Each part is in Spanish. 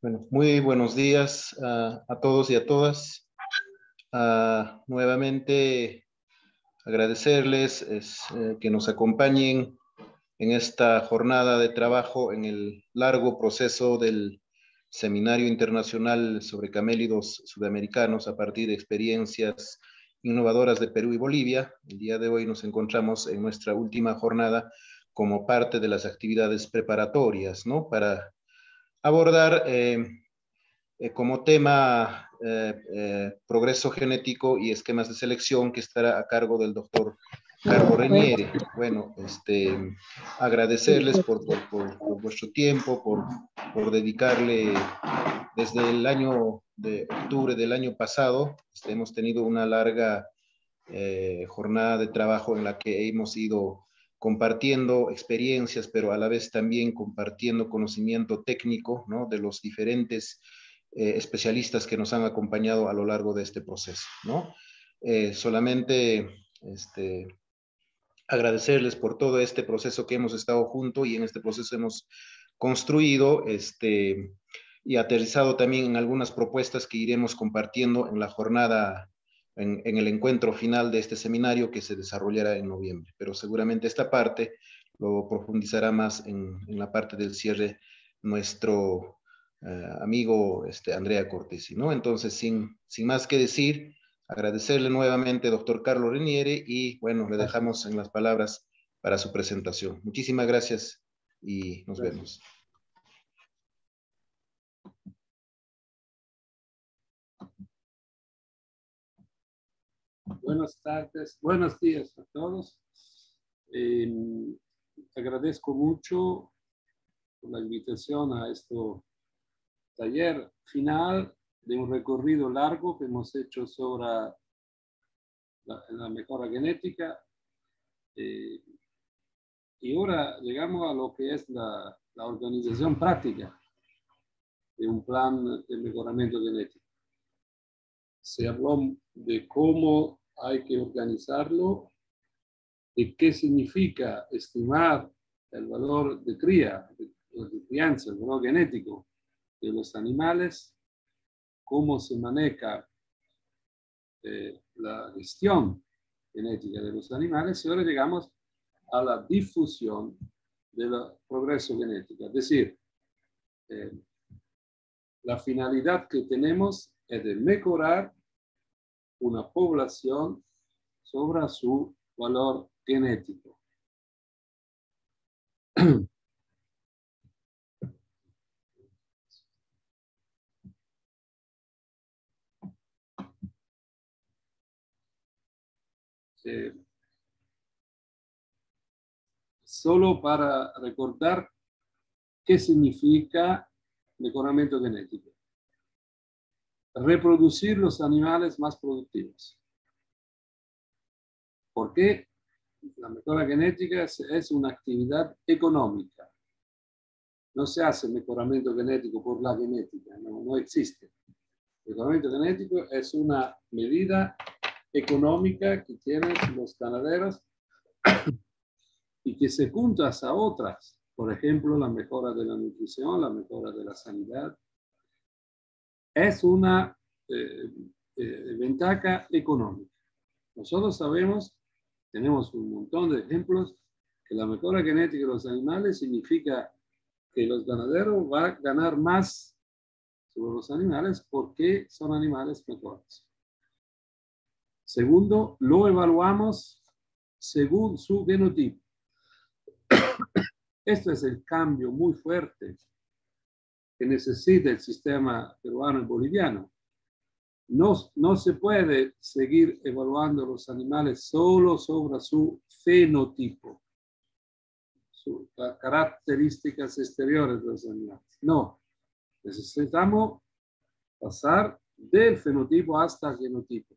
Bueno, muy buenos días a todos y a todas. Nuevamente agradecerles que nos acompañen en esta jornada de trabajo en el largo proceso del Seminario Internacional sobre Camélidos Sudamericanos a partir de experiencias innovadoras de Perú y Bolivia. El día de hoy nos encontramos en nuestra última jornada como parte de las actividades preparatorias, ¿no? Para abordar como tema progreso genético y esquemas de selección, que estará a cargo del doctor Carlos Reniere. Bueno, agradecerles por vuestro tiempo, por dedicarle desde el año de octubre del año pasado. Hemos tenido una larga jornada de trabajo en la que hemos ido compartiendo experiencias, pero a la vez también compartiendo conocimiento técnico, ¿no? De los diferentes especialistas que nos han acompañado a lo largo de este proceso, ¿no? Solamente agradecerles por todo este proceso que hemos estado juntos, y en este proceso hemos construido y aterrizado también en algunas propuestas que iremos compartiendo en la jornada, en el encuentro final de este seminario que se desarrollará en noviembre. Pero seguramente esta parte lo profundizará más en la parte del cierre nuestro amigo Andrea Cortesi, ¿no? Entonces, sin más que decir, agradecerle nuevamente, doctor Carlos Reniere, y bueno, le dejamos en las palabras para su presentación. Muchísimas gracias y nos vemos. Buenas tardes, buenos días a todos. Agradezco mucho por la invitación a este taller final de un recorrido largo que hemos hecho sobre la mejora genética. Y ahora llegamos a lo que es la organización práctica de un plan de mejoramiento genético. Se habló de cómo hay que organizarlo, de qué significa estimar el valor de crianza, el valor genético de los animales, cómo se maneja la gestión genética de los animales, y ahora llegamos a la difusión del progreso genético. Es decir, la finalidad que tenemos es de mejorar una población sobre su valor genético. Solo para recordar qué significa mejoramiento genético. Reproducir los animales más productivos. ¿Por qué? La mejora genética es una actividad económica. No se hace mejoramiento genético por la genética, no existe. El mejoramiento genético es una medida económica que tienen los ganaderos y que se junta a otras. Por ejemplo, la mejora de la nutrición, la mejora de la sanidad. Es una ventaja económica. Nosotros sabemos, tenemos un montón de ejemplos, que la mejora genética de los animales significa que los ganaderos van a ganar más sobre los animales porque son animales mejores. Segundo, lo evaluamos según su genotipo. Este es el cambio muy fuerte que necesita el sistema peruano y boliviano. No se puede seguir evaluando los animales solo sobre su fenotipo, sus características exteriores de los animales. No, necesitamos pasar del fenotipo hasta el genotipo.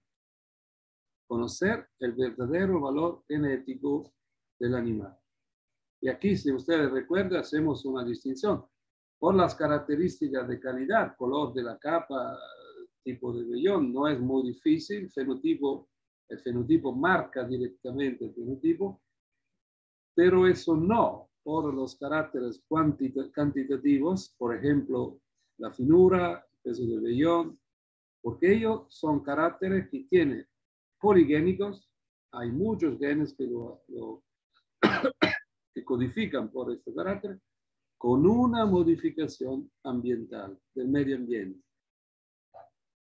Conocer el verdadero valor genético del animal. Y aquí, si ustedes recuerdan, hacemos una distinción por las características de calidad, color de la capa, tipo de vellón. No es muy difícil. El fenotipo marca directamente el fenotipo, pero eso no por los caracteres cuantitativos, por ejemplo, la finura, el peso del vellón, porque ellos son caracteres que tienen poligénicos. Hay muchos genes que codifican por este carácter con una modificación ambiental del medio ambiente.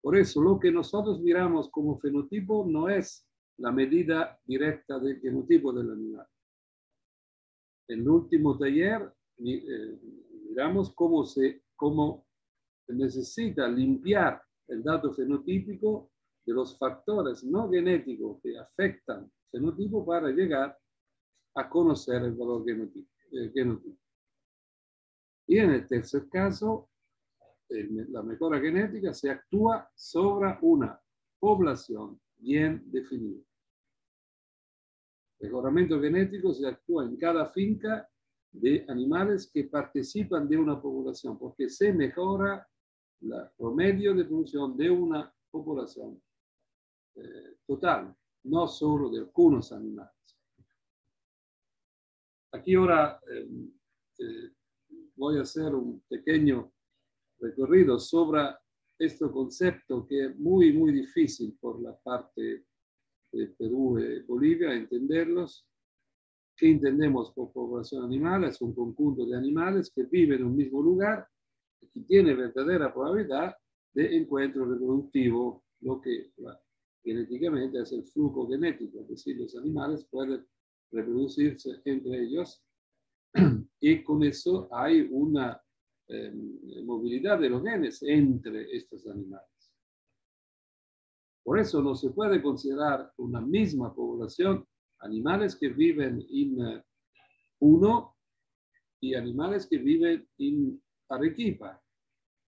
Por eso lo que nosotros miramos como fenotipo no es la medida directa del genotipo del animal. En el último taller miramos cómo se necesita limpiar el dato fenotípico de los factores no genéticos que afectan el fenotipo para llegar a conocer el valor genotipo. Y en el tercer caso, la mejora genética se actúa sobre una población bien definida. El mejoramiento genético se actúa en cada finca de animales que participan de una población, porque se mejora el promedio de producción de una población total, no solo de algunos animales. Aquí ahora voy a hacer un pequeño recorrido sobre este concepto que es muy, muy difícil por la parte de Perú y Bolivia entenderlos. ¿Qué entendemos por población animal? Es un conjunto de animales que viven en un mismo lugar y que tiene verdadera probabilidad de encuentro reproductivo, lo que genéticamente es el flujo genético, es decir, los animales pueden reproducirse entre ellos y con eso hay una movilidad de los genes entre estos animales. Por eso no se puede considerar una misma población animales que viven en Puno y animales que viven en Arequipa.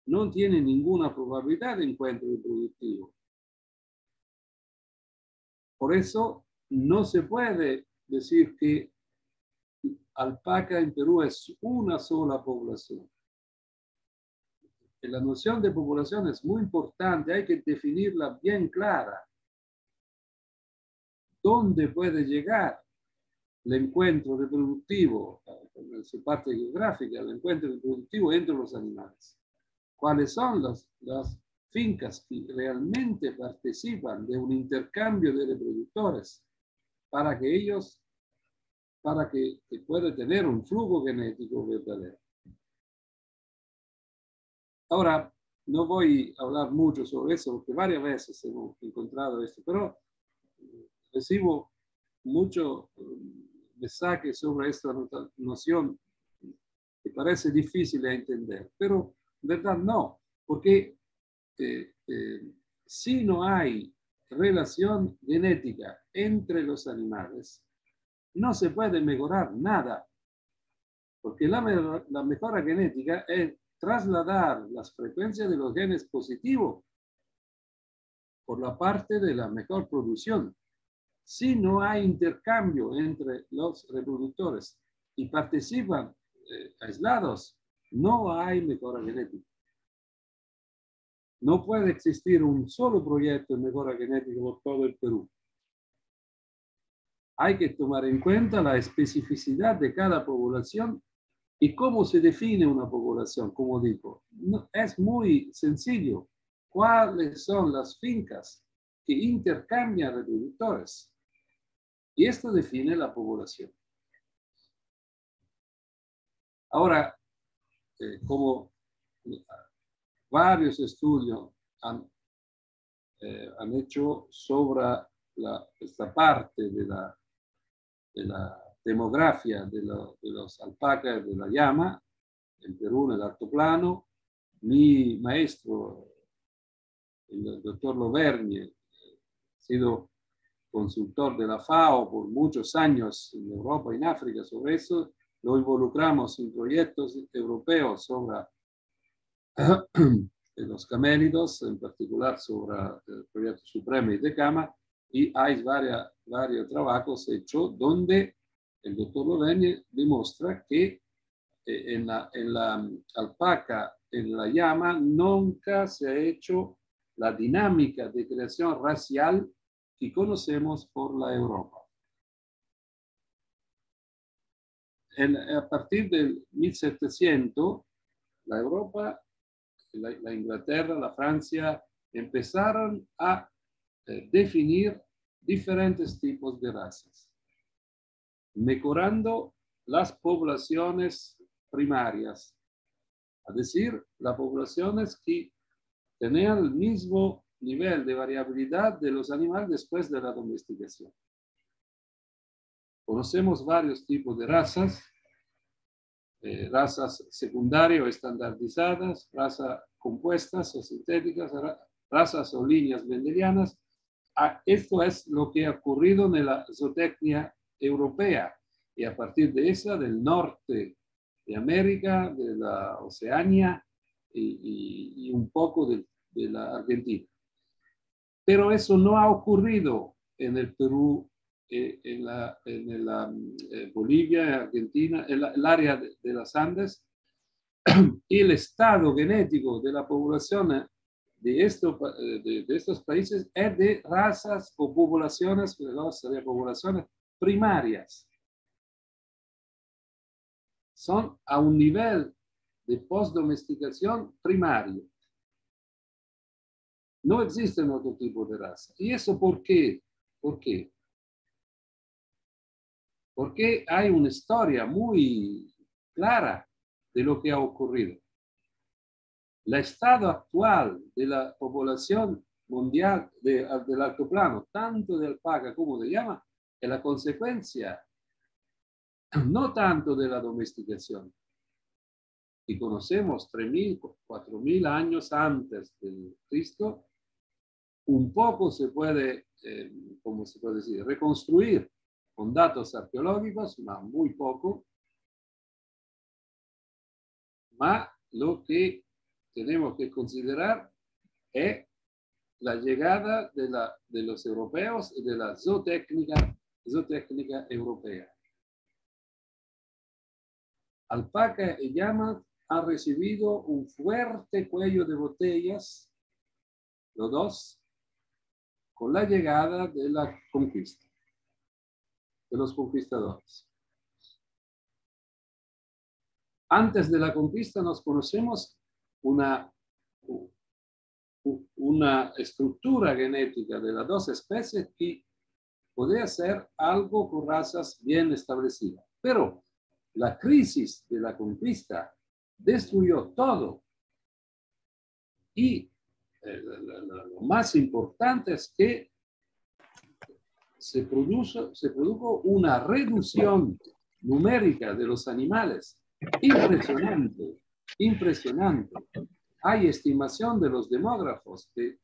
No tienen ninguna probabilidad de encuentro reproductivo. Por eso no se puede decir que alpaca en Perú es una sola población. La noción de población es muy importante, hay que definirla bien clara. ¿Dónde puede llegar el encuentro reproductivo, en su parte geográfica, el encuentro reproductivo entre los animales? ¿Cuáles son las fincas que realmente participan de un intercambio de reproductores para que pueda tener un flujo genético verdadero? Ahora, no voy a hablar mucho sobre eso, porque varias veces hemos encontrado esto, pero recibo mucho mensaje sobre esta noción que parece difícil de entender, pero en verdad no, porque si no hay relación genética entre los animales, no se puede mejorar nada, porque la mejora genética es trasladar las frecuencias de los genes positivos por la parte de la mejor producción. Si no hay intercambio entre los reproductores y participan aislados, no hay mejora genética. No puede existir un solo proyecto de mejora genética por todo el Perú. Hay que tomar en cuenta la especificidad de cada población y cómo se define una población, como digo. Es muy sencillo. ¿Cuáles son las fincas que intercambian reproductores? Y esto define la población. Ahora, como varios estudios han hecho sobre esta parte de la demografía de los alpacas de la llama, en Perú, en el altiplano. Mi maestro, el doctor Loverni, ha sido consultor de la FAO por muchos años en Europa y en África sobre eso. Lo involucramos en proyectos europeos sobre los camélidos, en particular sobre el proyecto Supremo y de Cama, y hay varios trabajos hechos donde el doctor Loverni demuestra que en la alpaca, en la llama, nunca se ha hecho la dinámica de creación racial que conocemos por la Europa. A partir del 1700, la Europa la Inglaterra, la Francia, empezaron a definir diferentes tipos de razas, mejorando las poblaciones primarias, es decir, las poblaciones que tenían el mismo nivel de variabilidad de los animales después de la domesticación. Conocemos varios tipos de razas, razas secundarias o estandarizadas, razas compuestas o sintéticas, razas o líneas mendelianas. Esto es lo que ha ocurrido en la zootecnia europea y a partir de esa del norte de América, de la Oceanía y un poco de la Argentina. Pero eso no ha ocurrido en el Perú, en la Bolivia, Argentina, el área de las Andes, y el estado genético de la población de estos países es de razas o poblaciones, serían poblaciones primarias. Son a un nivel de postdomesticación primario. No existen otro tipo de raza. ¿Y eso por qué? ¿Por qué? Porque hay una historia muy clara de lo que ha ocurrido. El estado actual de la población mundial del altiplano, tanto de alpaca como de llama, es la consecuencia no tanto de la domesticación, y conocemos 3.000, 4.000 años antes de Cristo, un poco se puede, ¿cómo se puede decir?, reconstruir con datos arqueológicos, pero muy poco. Pero lo que tenemos que considerar es la llegada de los europeos y de la zootecnia europea. Alpaca y llama han recibido un fuerte cuello de botellas, los dos, con la llegada de la conquista, de los conquistadores. Antes de la conquista nos conocemos una estructura genética de las dos especies que podía ser algo con razas bien establecidas. Pero la crisis de la conquista destruyó todo. Y lo más importante es que se produjo una reducción numérica de los animales impresionante, impresionante. Hay estimación de los demógrafos de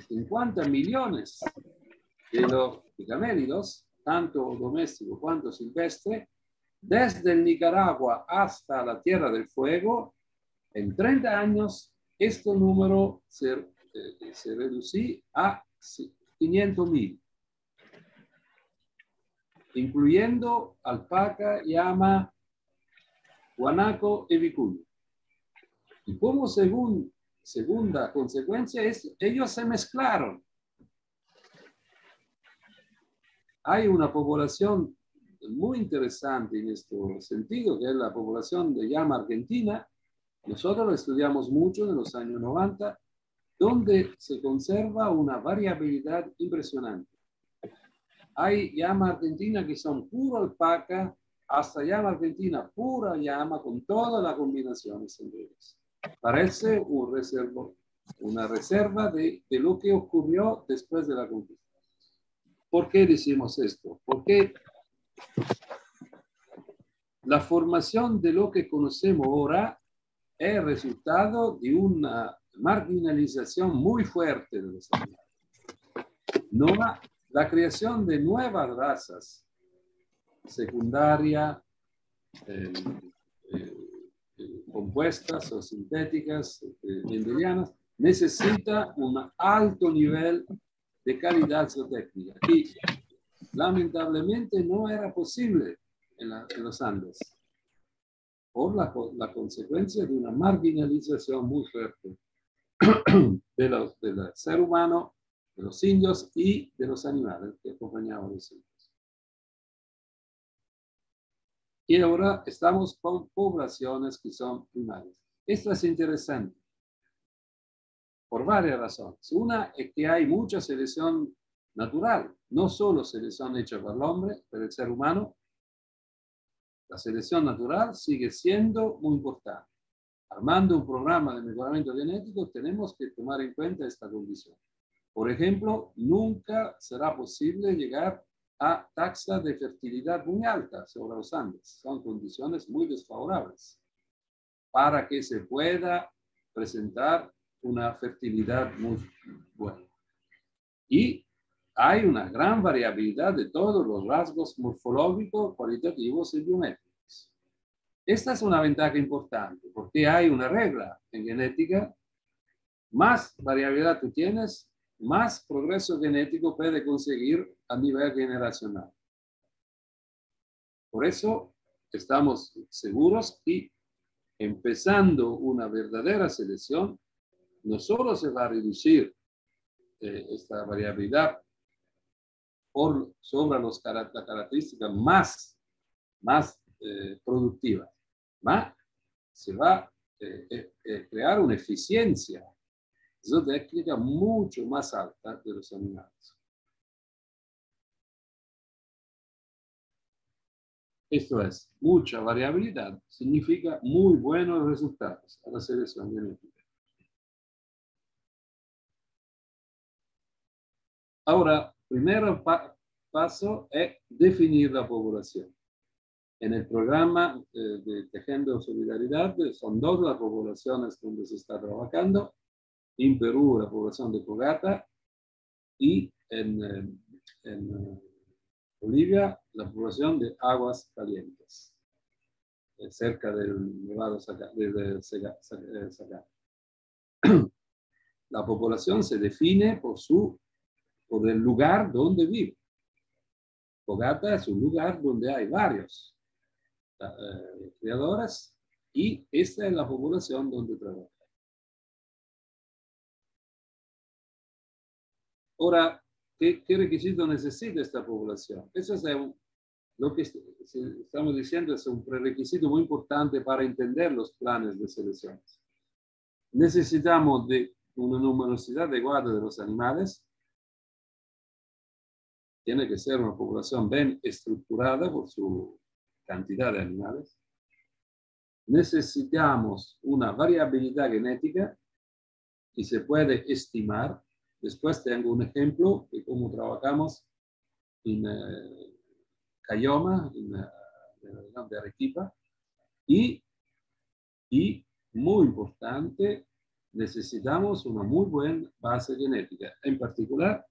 50 millones de los camélidos, tanto doméstico cuanto silvestre, desde el Nicaragua hasta la Tierra del Fuego. En 30 años, este número se redució a 500.000, incluyendo alpaca, llama, guanaco y vicuña. Y como segunda consecuencia es, ellos se mezclaron. Hay una población muy interesante en este sentido, que es la población de llama argentina. Nosotros lo estudiamos mucho en los años 90, donde se conserva una variabilidad impresionante. Hay llama argentina que son puro alpaca, hasta llama argentina pura llama, con todas las combinaciones entre ellos. Parece una reserva de lo que ocurrió después de la conquista. ¿Por qué decimos esto? Porque la formación de lo que conocemos ahora es el resultado de una marginalización muy fuerte de los animales. La creación de nuevas razas secundarias, compuestas o sintéticas, mendelianas, necesita un alto nivel de calidad zootécnica. Y lamentablemente no era posible en los Andes, por la consecuencia de una marginalización muy fuerte del ser humano, de los indios y de los animales que acompañaban a los indios. Y ahora estamos con poblaciones que son primarias. Esto es interesante. por varias razones. Una es que hay mucha selección natural, no solo selección hecha por el hombre, por el ser humano. La selección natural sigue siendo muy importante. Armando un programa de mejoramiento genético, tenemos que tomar en cuenta esta condición. Por ejemplo, nunca será posible llegar a tasas de fertilidad muy altas sobre los Andes. Son condiciones muy desfavorables para que se pueda presentar una fertilidad muy buena. Y hay una gran variabilidad de todos los rasgos morfológicos, cualitativos y biométricos. Esta es una ventaja importante porque hay una regla en genética: más variabilidad tú tienes, más progreso genético puede conseguir a nivel generacional. Por eso estamos seguros que empezando una verdadera selección, no solo se va a reducir esta variabilidad sobre las características más productivas, más se va a crear una eficiencia zootécnica mucho más alta de los animales. Esto es, mucha variabilidad significa muy buenos resultados a la selección genética. Ahora, primero paso es definir la población. En el programa de Tejiendo Solidaridad son dos las poblaciones donde se está trabajando. En Perú, la población de Cogata, y en Bolivia, la población de Aguas Calientes, cerca del Nevado de Sacá. La población se define por el lugar donde vive. Cogata es un lugar donde hay varios criadores y esta es la población donde trabaja. Ahora, ¿qué requisito necesita esta población? Eso es lo que estamos diciendo, es un prerequisito muy importante para entender los planes de selección. Necesitamos de una numerosidad adecuada de los animales. Tiene que ser una población bien estructurada por su cantidad de animales. Necesitamos una variabilidad genética que se puede estimar. Después tengo un ejemplo de cómo trabajamos en Cayoma, en la región de Arequipa. Y muy importante, necesitamos una muy buena base genética, en particular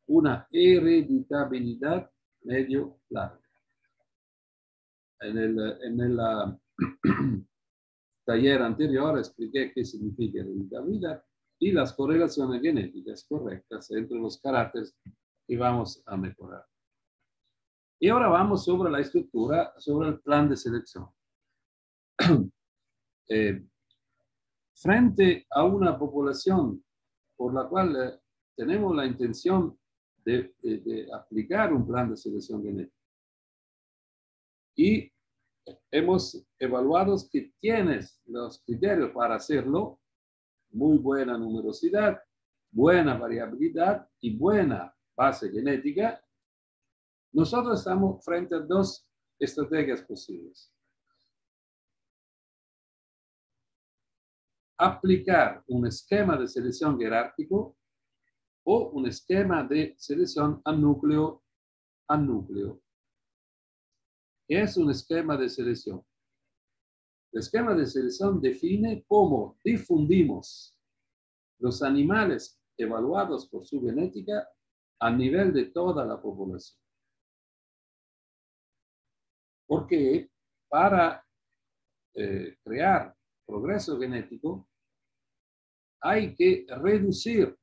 una hereditabilidad medio larga. En el taller anterior expliqué qué significa hereditabilidad y las correlaciones genéticas correctas entre los caracteres que vamos a mejorar. Y ahora vamos sobre la estructura, sobre el plan de selección. Frente a una población por la cual tenemos la intención de aplicar un plan de selección genética. Y hemos evaluado que tienes los criterios para hacerlo: muy buena numerosidad, buena variabilidad y buena base genética. Nosotros estamos frente a dos estrategias posibles. Aplicar un esquema de selección jerárquico o un esquema de selección a núcleo a núcleo. Es un esquema de selección. El esquema de selección define cómo difundimos los animales evaluados por su genética a nivel de toda la población. Porque para crear progreso genético hay que reducir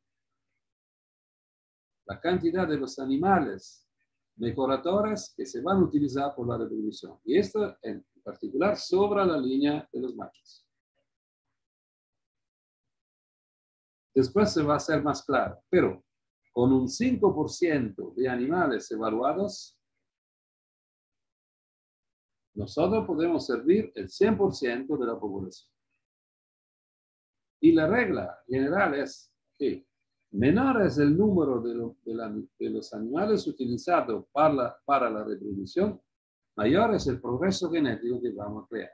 la cantidad de los animales mejoradores que se van a utilizar por la reproducción. Y esto en particular sobre la línea de los machos. Después se va a hacer más claro, pero con un 5% de animales evaluados, nosotros podemos servir el 100% de la población. Y la regla general es que menor es el número de los animales utilizados para la reproducción, mayor es el progreso genético que vamos a crear.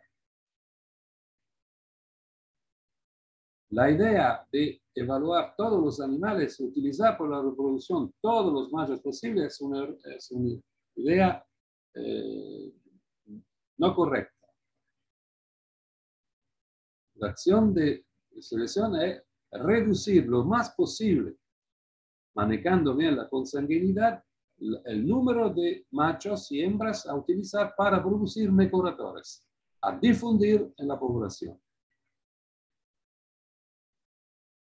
La idea de evaluar todos los animales, utilizar por la reproducción todos los machos posibles, es una idea no correcta. La acción de selección es reducir lo más posible, manejando bien la consanguinidad, el número de machos y hembras a utilizar para producir mejoradores, a difundir en la población.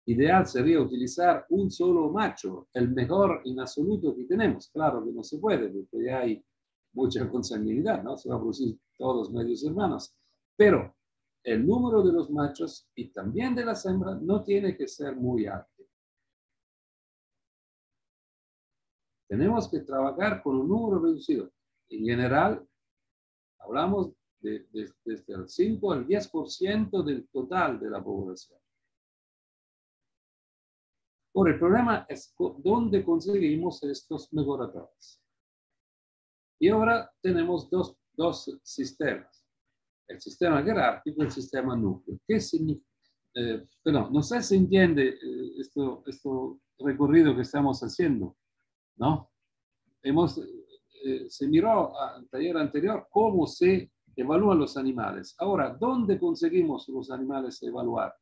Ideal sería utilizar un solo macho, el mejor en absoluto que tenemos. Claro que no se puede, porque ya hay mucha consanguinidad, ¿no? Se va a producir todos medios hermanos. Pero el número de los machos y también de las hembras no tiene que ser muy alto. Tenemos que trabajar con un número reducido. En general, hablamos desde el 5 al 10% del total de la población. Ahora, el problema es dónde conseguimos estos mejoradores. Y ahora tenemos dos sistemas. El sistema jerárquico y el sistema núcleo. ¿Qué significa? Perdón, no sé si entiende esto recorrido que estamos haciendo, ¿no? Se miró al taller anterior cómo se evalúan los animales. Ahora, ¿dónde conseguimos los animales evaluar?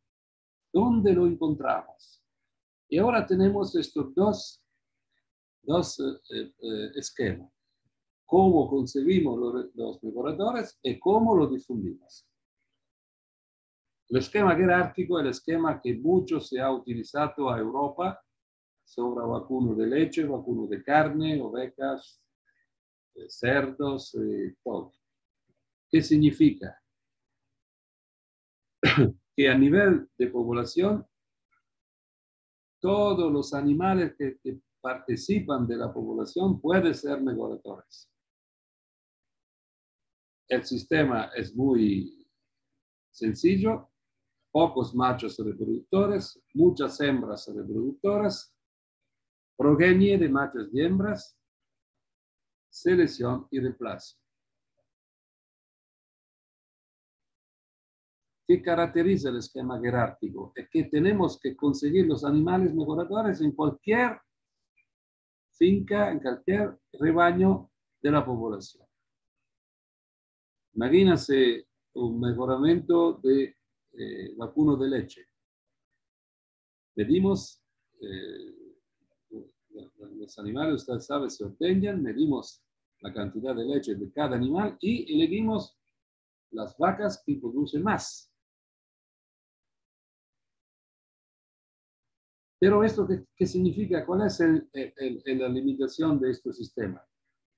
¿Dónde lo encontramos? Y ahora tenemos estos dos esquemas. Cómo concebimos los mejoradores y cómo los difundimos. El esquema jerárquico es el esquema que mucho se ha utilizado en Europa sobre vacuno de leche, vacuno de carne, ovejas, cerdos, todo. ¿Qué significa? Que a nivel de población, todos los animales que participan de la población pueden ser mejoradores. El sistema es muy sencillo, pocos machos reproductores, muchas hembras reproductoras, progenie de machos y hembras, selección y reemplazo. ¿Qué caracteriza el esquema jerárquico? Es que tenemos que conseguir los animales mejoradores en cualquier finca, en cualquier rebaño de la población. Imagínense un mejoramiento de vacuno de leche. Medimos los animales, usted sabe, se ordeñan, medimos la cantidad de leche de cada animal y elegimos las vacas que producen más. Pero esto, ¿qué significa? ¿Cuál es la limitación de este sistema?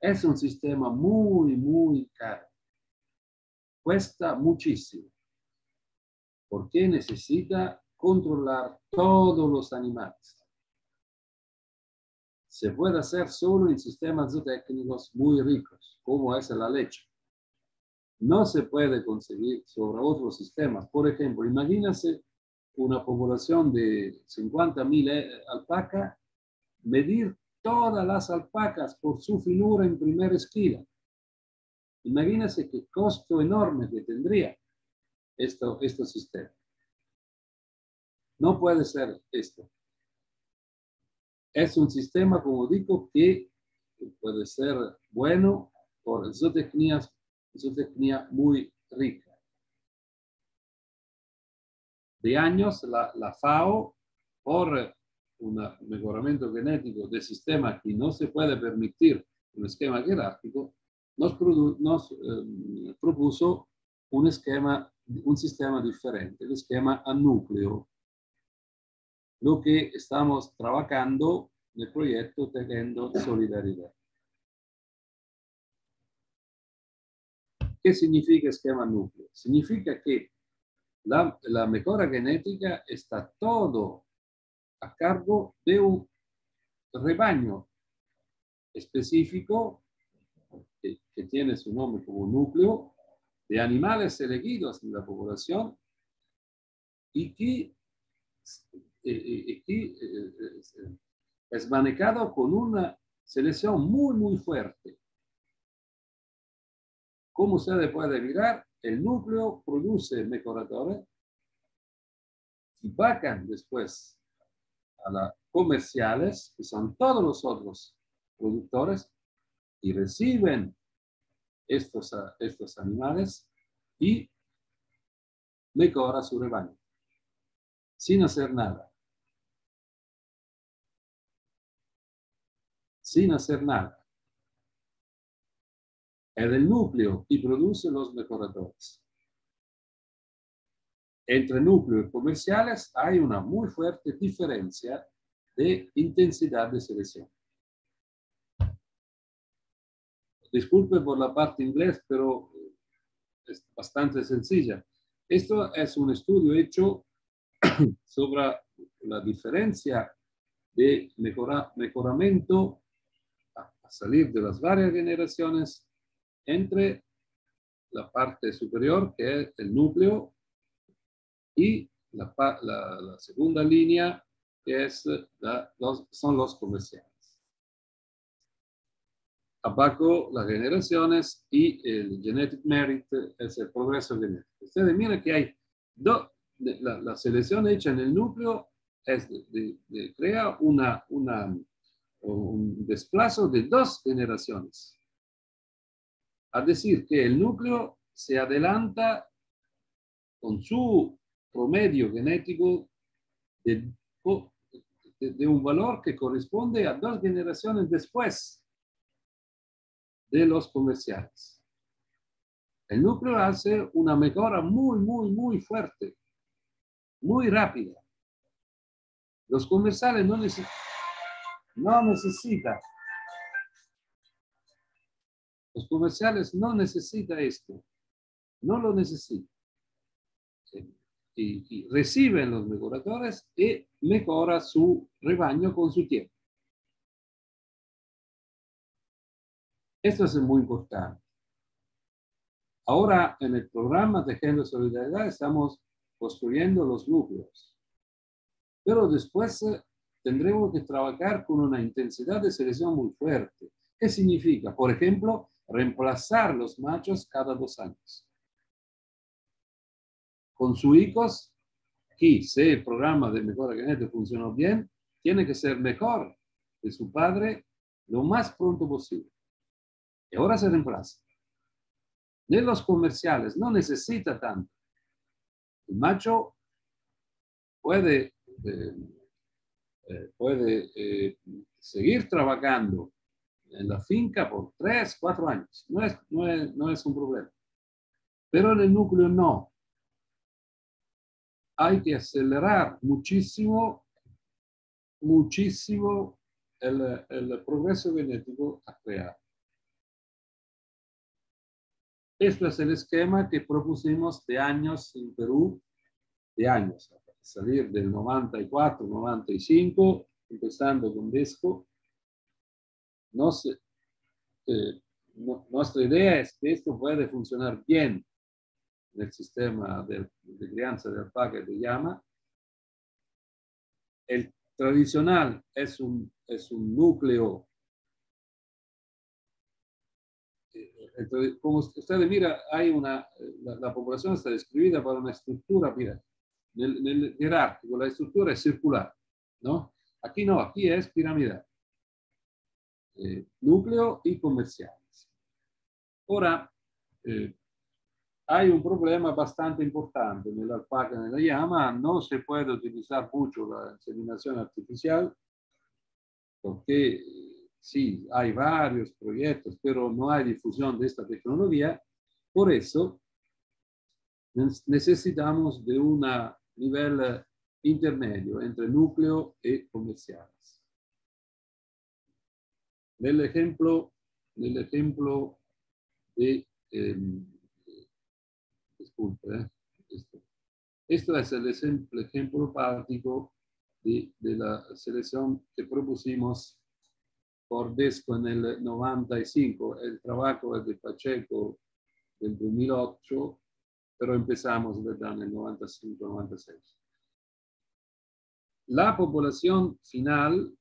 Es un sistema muy, muy caro. Cuesta muchísimo. Porque necesita controlar todos los animales. Se puede hacer solo en sistemas zootécnicos muy ricos, como es la leche. No se puede conseguir sobre otros sistemas. Por ejemplo, imagínense una población de 50.000 alpacas, medir todas las alpacas por su finura en primera esquina. Imagínense qué costo enorme que tendría este sistema. No puede ser esto. Es un sistema, como digo, que puede ser bueno por zootecnia muy rica. De años, la FAO, por un mejoramiento genético del sistema que no se puede permitir un esquema jerárquico, nos propuso un sistema diferente, el esquema a núcleo. Lo que estamos trabajando en el proyecto Tejiendo Solidaridad. ¿Qué significa esquema núcleo? Significa que la mejora genética está todo a cargo de un rebaño específico que tiene su nombre como núcleo de animales elegidos en la población y que aquí es manejado con una selección muy, muy fuerte. Como ustedes pueden mirar, el núcleo produce mejoradores y vacan después a las comerciales, que son todos los otros productores, y reciben estos animales y mejora su rebaño, sin hacer nada. Sin hacer nada. Es el núcleo y produce los mejoradores. Entre núcleos comerciales hay una muy fuerte diferencia de intensidad de selección. Disculpe por la parte inglés, pero es bastante sencilla. Esto es un estudio hecho sobre la diferencia de mejoramiento a salir de las varias generaciones entre la parte superior, que es el núcleo, y la segunda línea, que son los comerciales. Abajo las generaciones y el genetic merit es el progreso genético. Ustedes miren que hay la selección hecha en el núcleo es crea un desplazo de 2 generaciones. A decir que el núcleo se adelanta con su promedio genético de un valor que corresponde a 2 generaciones después de los comerciales. El núcleo hace una mejora muy, muy, muy fuerte, muy rápida. Los comerciales no necesitan. Los comerciales no necesitan esto. No lo necesitan. Y reciben los mejoradores y mejora su rebaño con su tiempo. Esto es muy importante. Ahora, en el programa Tejiendo Solidaridad estamos construyendo los núcleos. Pero después tendremos que trabajar con una intensidad de selección muy fuerte. ¿Qué significa? Por ejemplo, reemplazar los machos cada 2 años. Con sus hijos, y si el programa de mejora genética funcionó bien, tiene que ser mejor que su padre lo más pronto posible. Y ahora se reemplaza. De los comerciales no necesita tanto. El macho puede seguir trabajando en la finca por 3, 4 años. No es un problema. Pero en el núcleo no. Hay que acelerar muchísimo el progreso genético a crear. Esto es el esquema que propusimos de años en Perú, de años, a salir del 94, 95, empezando con DESCO. Nuestra idea es que esto puede funcionar bien en el sistema de crianza de alpaca y de llama. El tradicional es un núcleo. Como ustedes mira, la población está describida por una estructura, mira, en el jerárquico, la estructura es circular, ¿no? Aquí no, aquí es piramidal. Núcleo y comerciales. Ahora, hay un problema bastante importante en la alpaca y en la llama. No se puede utilizar mucho la inseminación artificial porque sí, hay varios proyectos, pero no hay difusión de esta tecnología. Por eso necesitamos de un nivel intermedio entre núcleo y comerciales. Nel ejemplo de disculpe, esto es el ejemplo práctico de la selección que propusimos por DESCO en el 95. El trabajo es de Pacheco del 2008, pero empezamos, ¿verdad?, en el 95-96. la población final,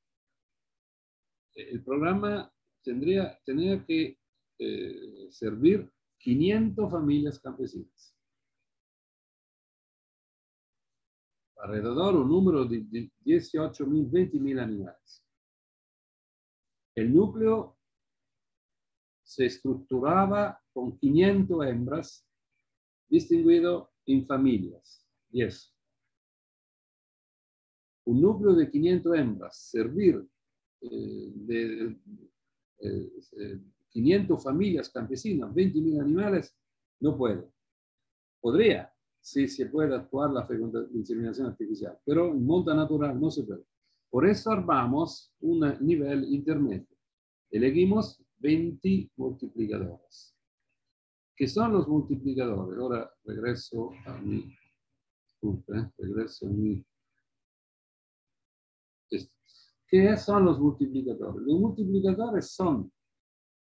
el programa tenía que servir 500 familias campesinas. Alrededor un número de 18.000, 20.000 animales. El núcleo se estructuraba con 500 hembras distinguido en familias, 10. Un núcleo de 500 hembras, servir de 500 familias campesinas, 20.000 animales, no puede. Podría, si se puede actuar la inseminación artificial, pero en monta natural no se puede. Por eso armamos un nivel intermedio. Elegimos 20 multiplicadores. ¿Qué son los multiplicadores? Ahora regreso a mi... regreso a mi... ¿Qué son los multiplicadores? Los multiplicadores son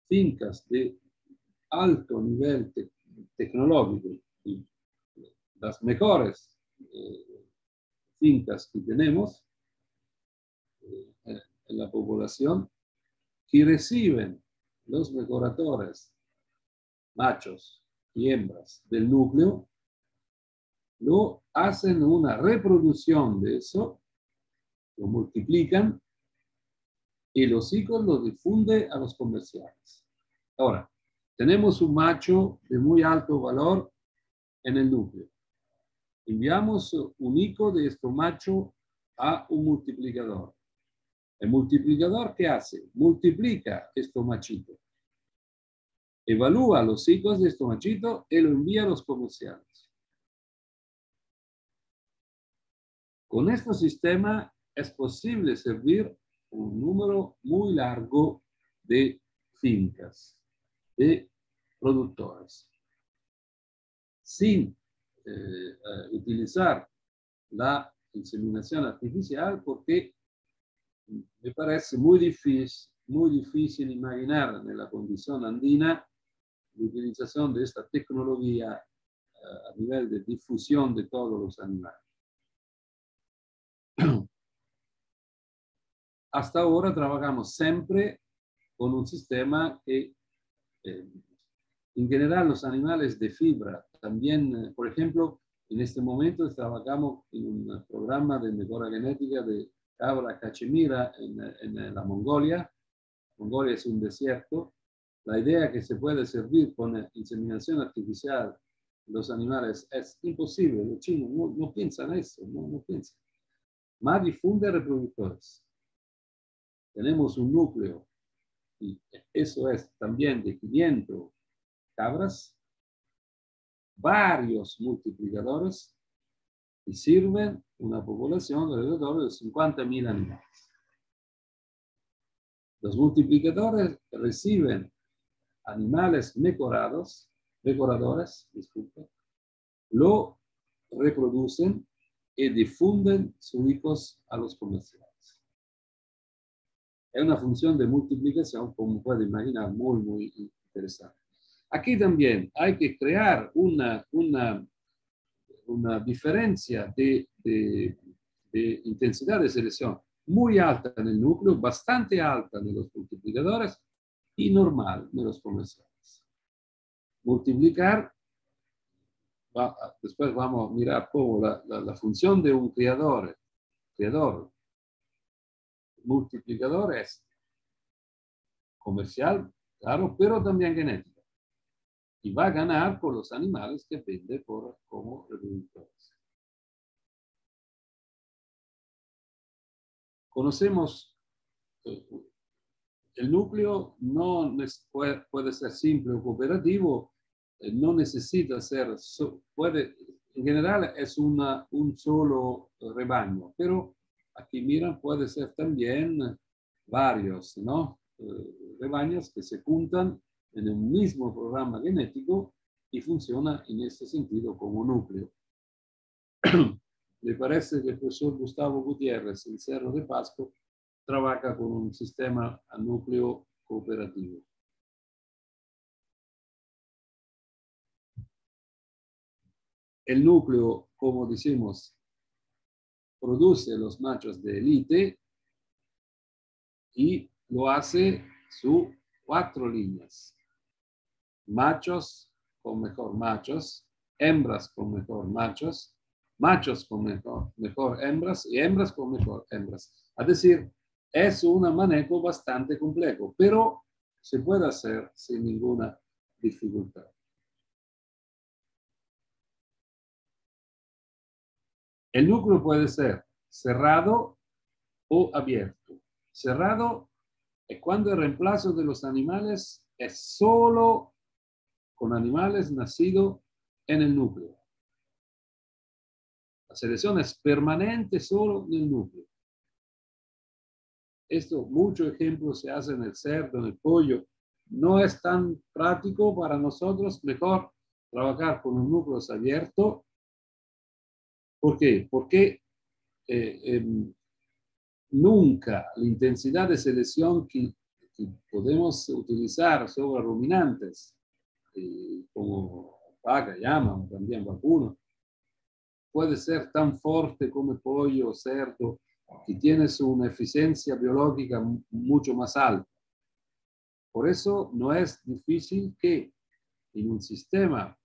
fincas de alto nivel tecnológico y las mejores fincas que tenemos en la población que reciben los mejoradores machos y hembras del núcleo, lo hacen una reproducción de eso, lo multiplican y los hijos los difunden a los comerciales. Ahora, tenemos un macho de muy alto valor en el núcleo. Enviamos un hijo de este macho a un multiplicador. El multiplicador, ¿qué hace? Multiplica este machito. Evalúa los hijos de este machito y lo envía a los comerciales. Con este sistema es posible servir un número muy largo de fincas, de productores, sin utilizar la inseminación artificial, porque me parece muy difícil imaginar en la condición andina la utilización de esta tecnología a nivel de difusión de todos los animales. Hasta ahora trabajamos siempre con un sistema que, en general, los animales de fibra, también, por ejemplo, en este momento trabajamos en un programa de mejora genética de cabra cachemira en la Mongolia. Mongolia es un desierto. La idea que se puede servir con inseminación artificial los animales es imposible. Los chinos no piensan eso, no piensan. Más difunde reproductores. Tenemos un núcleo, y eso es también de 500 cabras, varios multiplicadores, y sirven una población de alrededor de 50.000 animales. Los multiplicadores reciben animales mejoradores, lo reproducen y difunden sus hijos a los comerciales. Es una función de multiplicación, como puede imaginar, muy interesante. Aquí también hay que crear una diferencia de intensidad de selección muy alta en el núcleo, bastante alta en los multiplicadores y normal en los comerciales. Multiplicar, después vamos a mirar cómo la función de un criador multiplicador es comercial, claro, pero también genética. Y va a ganar por los animales que vende como reproductores. Conocemos el núcleo, no puede ser simple o cooperativo, no necesita ser, en general es un solo rebaño, pero aquí miran, puede ser también varios, ¿no? Rebaños que se juntan en el mismo programa genético y funciona en este sentido como núcleo. Me parece que el profesor Gustavo Gutiérrez, en Cerro de Pasco, trabaja con un sistema a núcleo cooperativo. El núcleo, como decimos, produce los machos de élite y lo hace sus 4 líneas. Machos con mejor machos, hembras con mejor machos, machos con mejor hembras y hembras con mejor hembras. Es decir, es un manejo bastante complejo, pero se puede hacer sin ninguna dificultad. El núcleo puede ser cerrado o abierto. Cerrado es cuando el reemplazo de los animales es solo con animales nacidos en el núcleo. La selección es permanente solo en el núcleo. Esto, muchos ejemplos se hacen en el cerdo, en el pollo. No es tan práctico para nosotros. Mejor trabajar con un núcleo abierto. ¿Por qué? Porque nunca la intensidad de selección que podemos utilizar sobre ruminantes, como vaca, llama, o también vacuno, puede ser tan fuerte como el pollo o cerdo, que tiene una eficiencia biológica mucho más alta. Por eso no es difícil que en un sistema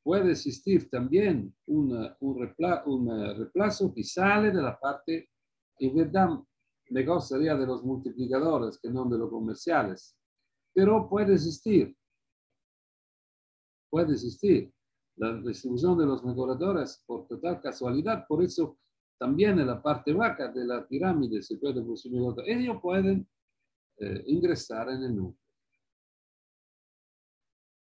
puede existir también un reemplazo que sale de la parte, en verdad, mejor sería de los multiplicadores que no de los comerciales, pero puede existir. Puede existir. La distribución de los mejoradores por total casualidad, por eso también en la parte baja de la pirámide se puede consumir otro. Ellos pueden ingresar en el núcleo.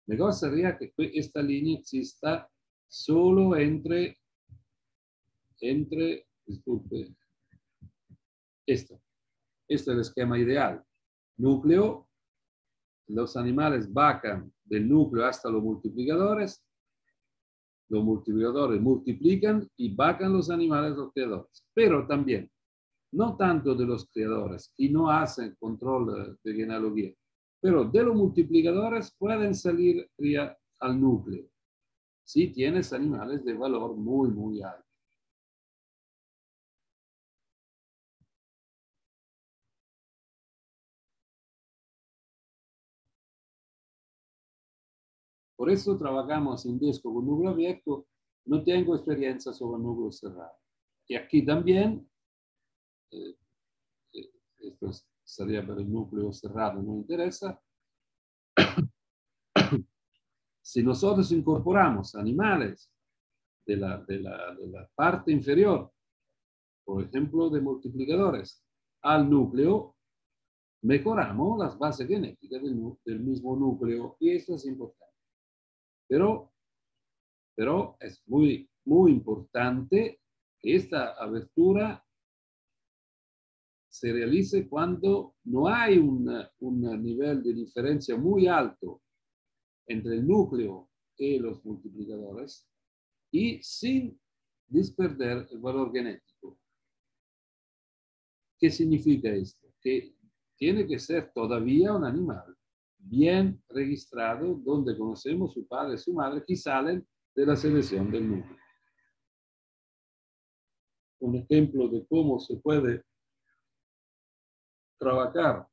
Mejor sería que esta línea exista solo entre, disculpe, esto. Este es el esquema ideal. Núcleo, los animales bajan del núcleo hasta los multiplicadores multiplican y bajan los animales los criadores. Pero también, no tanto de los criadores, que no hacen control de genealogía, pero de los multiplicadores pueden salir al núcleo si tienes animales de valor muy, muy alto. Por eso trabajamos en disco con núcleo abierto. No tengo experiencia sobre núcleo cerrado. Y aquí también, esto sería para el núcleo cerrado, no interesa. Si nosotros incorporamos animales de la parte inferior, por ejemplo, de multiplicadores, al núcleo, mejoramos las bases genéticas del mismo núcleo y eso es importante. Pero es muy, muy importante que esta abertura se realice cuando no hay un nivel de diferencia muy alto entre el núcleo y los multiplicadores y sin desperder el valor genético. ¿Qué significa esto? Que tiene que ser todavía un animal bien registrado, donde conocemos su padre y su madre, que salen de la selección del núcleo. Un ejemplo de cómo se puede trabajar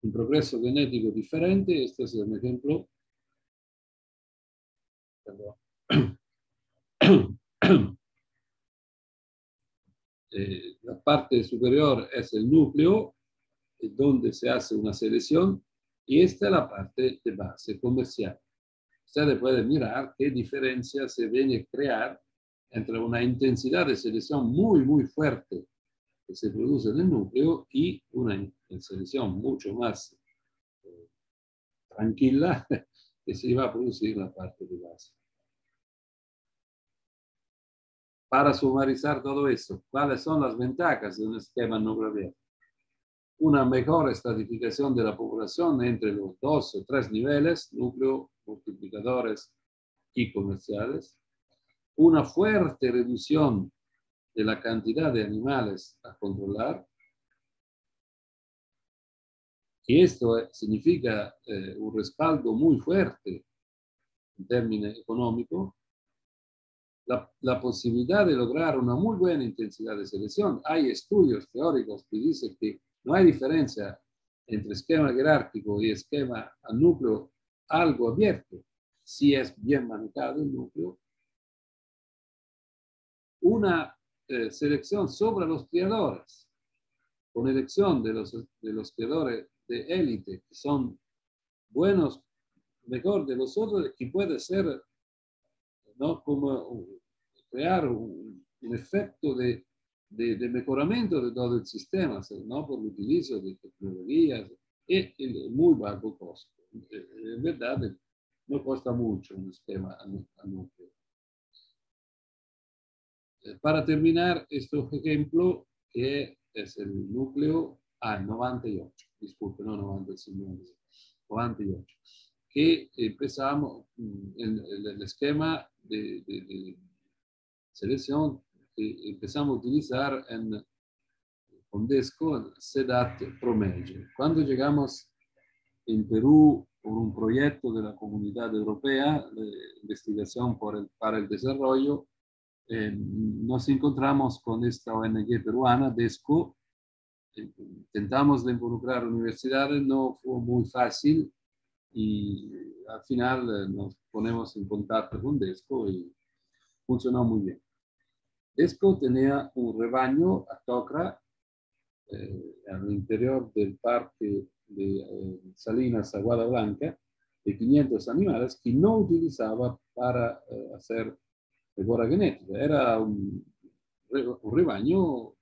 un progreso genético diferente, este es un ejemplo. La parte superior es el núcleo, donde se hace una selección, y esta es la parte de base comercial. Ustedes pueden mirar qué diferencia se viene a crear entre una intensidad de selección muy, muy fuerte que se produce en el núcleo y una selección mucho más tranquila que se va a producir en la parte de base. Para sumarizar todo esto, ¿cuáles son las ventajas de un esquema núcleo abierto? Una mejor estratificación de la población entre los 2 o 3 niveles, núcleo, multiplicadores y comerciales. Una fuerte reducción de la cantidad de animales a controlar. Y esto significa un respaldo muy fuerte en términos económicos. la posibilidad de lograr una muy buena intensidad de selección. Hay estudios teóricos que dicen que no hay diferencia entre esquema jerárquico y esquema a núcleo algo abierto, si es bien manejado el núcleo. Una selección sobre los criadores, con elección de los criadores de élite, que son buenos, mejor de los otros, que puede ser, ¿no?, como crear un efecto de mejoramiento de todo el sistema, ¿no?, por el utilizo de tecnologías y el muy bajo costo. En verdad, no cuesta mucho un esquema a núcleo. Para terminar, este ejemplo, que es el núcleo A98, disculpe, no 95, 98, que empezamos en el esquema de selección que empezamos a utilizar con DESCO, en CEDAT Promedio. Cuando llegamos en Perú por un proyecto de la Comunidad Europea de Investigación para el Desarrollo, nos encontramos con esta ONG peruana, DESCO. Intentamos de involucrar universidades, no fue muy fácil y al final nos ponemos en contacto con DESCO y funcionó muy bien. DESCO tenía un rebaño a Tocra al interior del parque de Salinas Aguada Blanca de 500 animales que no utilizaba para hacer mejora genética. Era un rebaño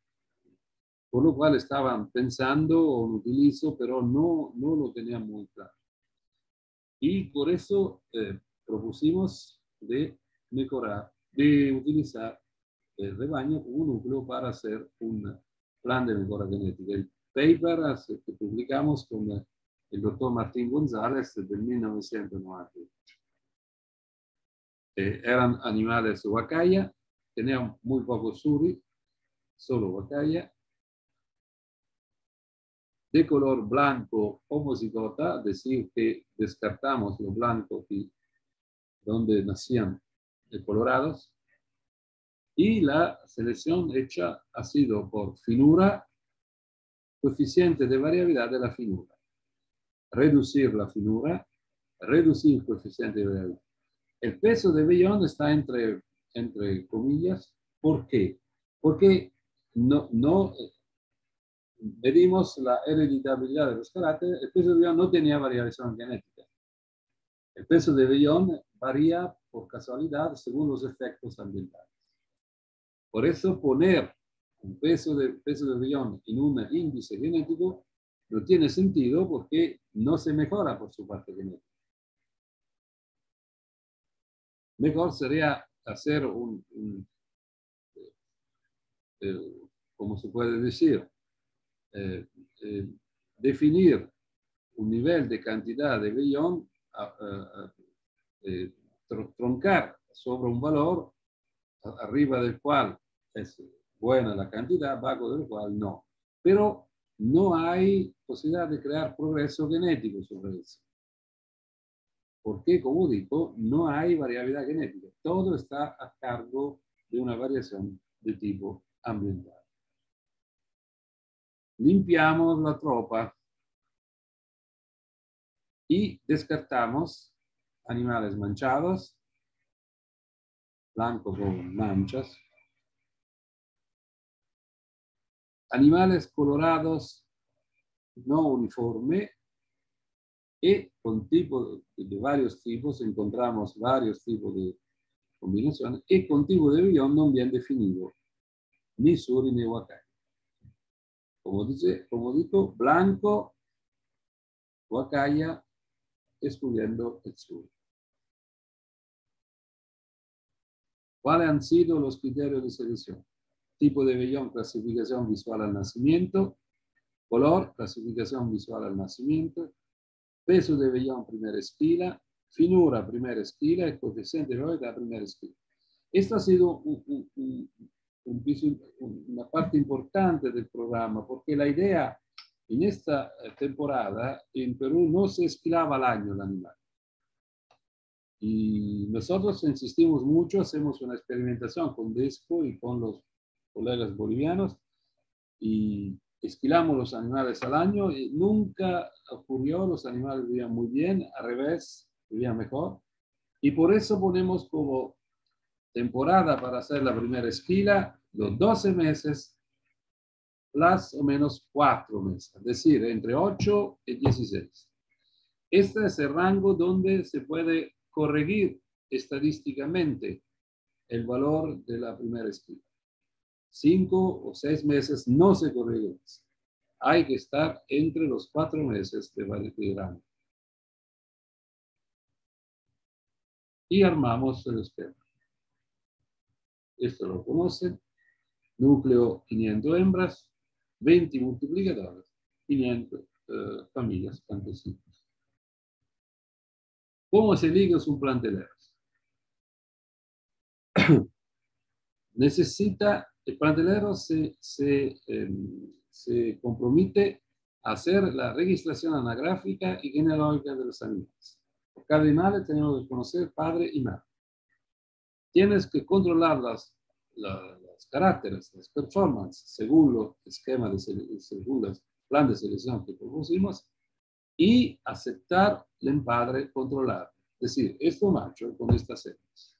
por lo cual estaban pensando un utilizo, pero no lo tenían muy claro. Y por eso propusimos de mejorar, de utilizar el rebaño como un núcleo para hacer un plan de mejora genética. El paper que publicamos con el doctor Martín González de 1998. Eran animales huacaya, tenían muy poco suri, solo huacaya, de color blanco homocigota, es decir, que descartamos los blancos donde nacían colorados, y la selección hecha ha sido por finura, coeficiente de variabilidad de la finura. Reducir la finura, reducir el coeficiente de variabilidad. El peso de vellón está entre comillas. ¿Por qué? Porque no medimos la hereditabilidad de los caracteres. El peso de vellón no tenía variación genética. El peso de vellón varía por casualidad según los efectos ambientales. Por eso poner un peso de vellón en un índice genético no tiene sentido porque no se mejora por su parte genética. Mejor sería hacer ¿cómo se puede decir? Definir un nivel de cantidad de vellón, troncar sobre un valor arriba del cual es buena la cantidad, abajo del cual no. Pero no hay posibilidad de crear progreso genético sobre eso. Porque, como digo, no hay variabilidad genética. Todo está a cargo de una variación de tipo ambiental. Limpiamos la tropa y descartamos animales manchados, blancos con manchas, animales colorados no uniforme y con tipos de varios tipos, encontramos varios tipos de combinaciones y con tipo de vellón no bien definido, ni suri ni huacay. Como digo, blanco, huacaya, excluyendo el sur. ¿Cuáles han sido los criterios de selección? Tipo de vellón, clasificación visual al nacimiento. Color, clasificación visual al nacimiento. Peso de vellón, primera esquila. Finura, primera esquila. Y coeficiente de variabilidad, primera esquila. Esta ha sido una parte importante del programa, porque la idea en esta temporada en Perú no se esquilaba al año el animal. Y nosotros insistimos mucho, hacemos una experimentación con DESCO y con los colegas bolivianos y esquilamos los animales al año y nunca ocurrió, los animales vivían muy bien, al revés, vivían mejor. Y por eso ponemos como temporada para hacer la primera esquila los 12 meses más o menos 4 meses, es decir, entre 8 y 16. Este es el rango donde se puede corregir estadísticamente el valor de la primera esquila. 5 o 6 meses no se corrige más. Hay que estar entre los 4 meses de verano. Y armamos el esquema. Esto lo conocen. Núcleo 500 hembras, 20 multiplicadores, 500 familias campesinas. ¿Cómo se liga un planteleros? El plantelero se compromete a hacer la registración anagráfica y genealógica de los animales. Por cada animal tenemos que conocer padre y madre. Tienes que controlar los caracteres, las performances, según los esquemas según el plan de selección que propusimos, y aceptar el empadre controlado. Es decir, esto macho con estas hembras,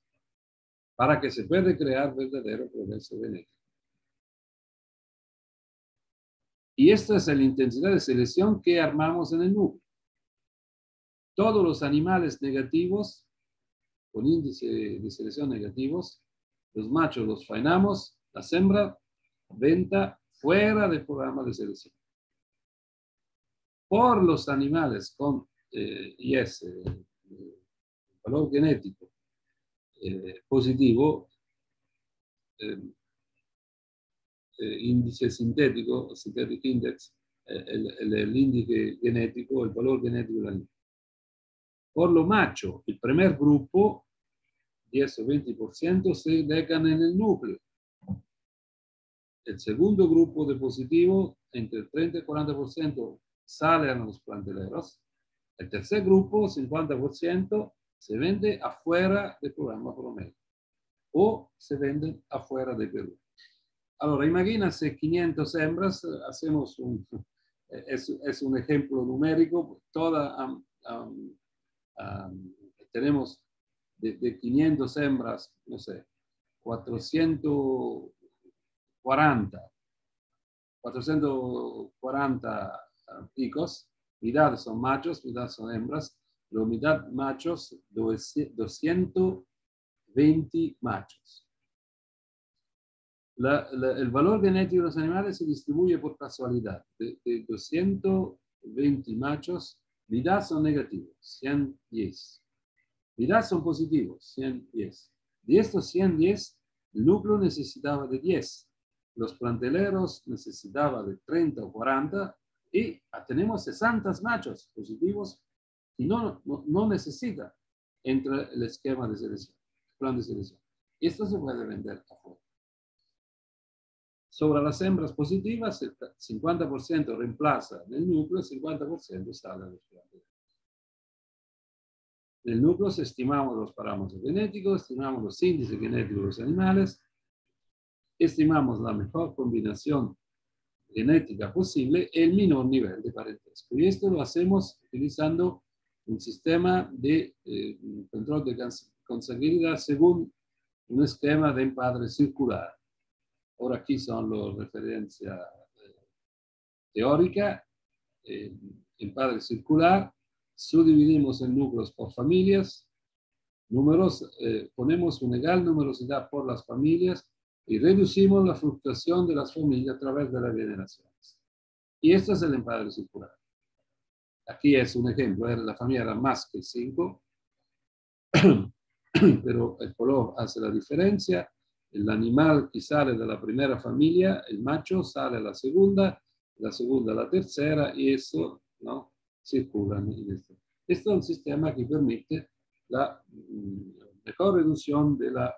para que se pueda crear verdadero progreso genético. Y esta es la intensidad de selección que armamos en el núcleo. Todos los animales negativos, con índice de selección negativos, los machos los faenamos, las hembras, venta fuera del programa de selección. Por los animales con IS, valor genético positivo, índice sintético, synthetic index, el índice genético, el valor genético del animal. Por lo macho, el primer grupo, 10 o 20%, se dejan en el núcleo. El segundo grupo de positivo, entre el 30 y 40%, salen a los planteleros. El tercer grupo, 50%, se vende afuera del programa promedio o se venden afuera de Perú. Allora, imagínense 500 hembras, hacemos es un ejemplo numérico, tenemos de 500 hembras, no sé, 440 picos, mitad son machos, mitad son hembras, la mitad machos, 220 machos. El valor genético de los animales se distribuye por casualidad. De 220 machos, mitad son negativos, 110. Mitad son positivos, 110. De estos 110, el núcleo necesitaba de 10. Los planteleros necesitaban de 30 o 40 y tenemos 60 machos positivos y no necesita entre el esquema de selección, plan de selección. Esto se puede vender afuera. Sobre las hembras positivas, el 50% reemplaza en el núcleo, el 50% sale a los planteleros. En el núcleo estimamos los parámetros genéticos, estimamos los índices genéticos de los animales, estimamos la mejor combinación genética posible, el menor nivel de parentesco. Y esto lo hacemos utilizando un sistema de control de consanguinidad según un esquema de empadre circular. Ahora aquí son las referencias teóricas. Empadre circular, subdividimos en núcleos por familias, ponemos una igual numerosidad por las familias y reducimos la fluctuación de las familias a través de las generaciones. Y esto es el empadre circular. Aquí es un ejemplo, la familia era más que 5, pero el color hace la diferencia. El animal que sale de la primera familia, el macho, sale a la segunda a la tercera, y eso, ¿no?, circula en esto. Esto es un sistema que permite la mejor reducción de la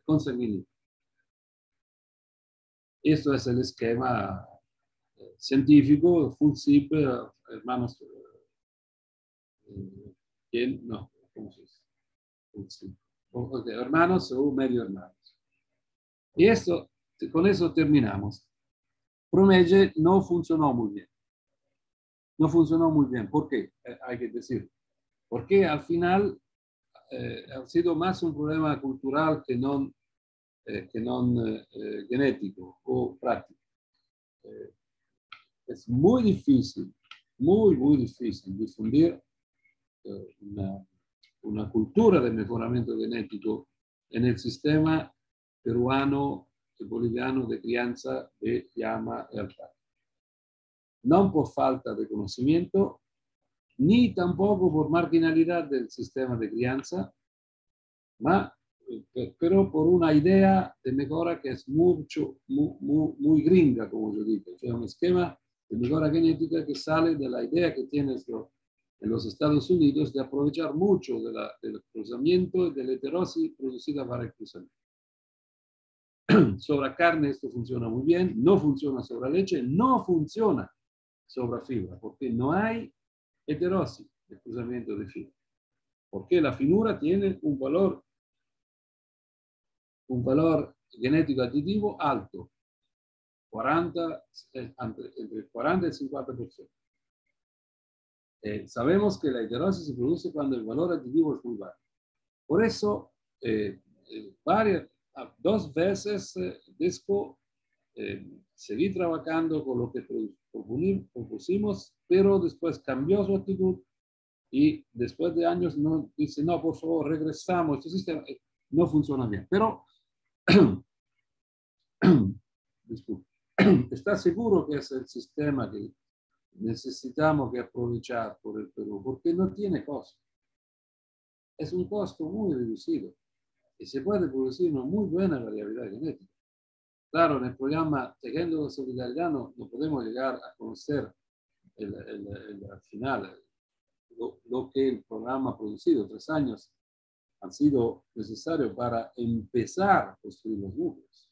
consanguinidad. Esto es el esquema científico, full zip, hermanos, ¿cómo se dice? Sí. Hermanos o medio hermanos. Y esto, con eso terminamos. Promege no funcionó muy bien. No funcionó muy bien. ¿Por qué? Hay que decir. Porque al final ha sido más un problema cultural que no genético o práctico. Es muy difícil, muy difícil difundir una cultura de mejoramiento genético en el sistema peruano y boliviano de crianza de llama y alpaca. No por falta de conocimiento, ni tampoco por marginalidad del sistema de crianza, pero por una idea de mejora que es muy gringa, como yo digo. O sea, un esquema de mejora genética que sale de la idea que tiene en los Estados Unidos de aprovechar mucho del cruzamiento y de la heterosis producida para el cruzamiento. Sobre carne esto funciona muy bien, no funciona sobre leche, no funciona sobre fibra, porque no hay heterosis de cruzamiento de fibra. Porque la finura tiene un valor genético aditivo alto, 40, entre 40 y 50%. Sabemos que la heterosis se produce cuando el valor aditivo es muy bajo. Por eso, dos veces seguí trabajando con lo que propusimos, pero después cambió su actitud y después de años dice, no, por favor, regresamos, este sistema no funciona bien. Pero, disculpe, ¿está seguro que es el sistema que necesitamos que aprovechar por el Perú? Porque no tiene costo. Es un costo muy reducido y se puede producir una muy buena variabilidad genética. Claro, en el programa Tejiendo la Solidaridad no podemos llegar a conocer al final lo que el programa ha producido. 3 años han sido necesarios para empezar a construir los núcleos.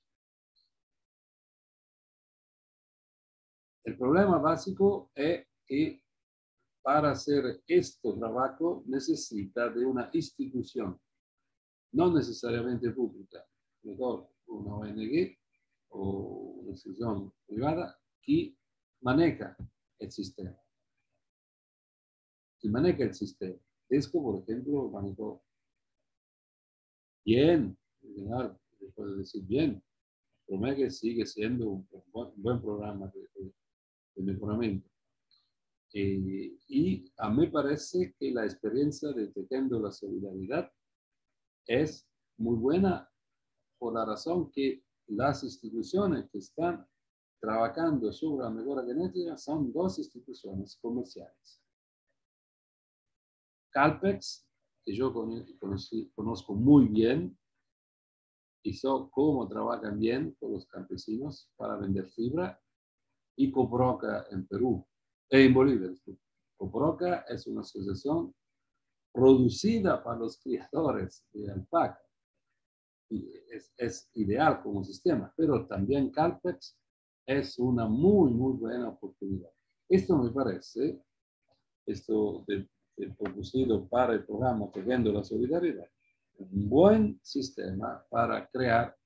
El problema básico es que para hacer este trabajo necesita de una institución, no necesariamente pública, mejor una ONG o una institución privada que maneja el sistema. Que maneja el sistema. Tesco, por ejemplo, manejó bien, en general, se puede decir bien. Promege sigue siendo un buen programa de mejoramiento. Y a mí parece que la experiencia de Tejiendo la Solidaridad es muy buena por la razón que las instituciones que están trabajando sobre la mejora genética son 2 instituciones comerciales. Calpex, que yo conozco muy bien, y sé cómo trabajan bien con los campesinos para vender fibra, y Coproca en Perú, en Bolivia. Coproca es una asociación producida para los criadores de alpaca. Y es ideal como sistema, pero también Calpex es una muy buena oportunidad. Esto me parece, producido para el programa Tejiendo la Solidaridad, un buen sistema para crear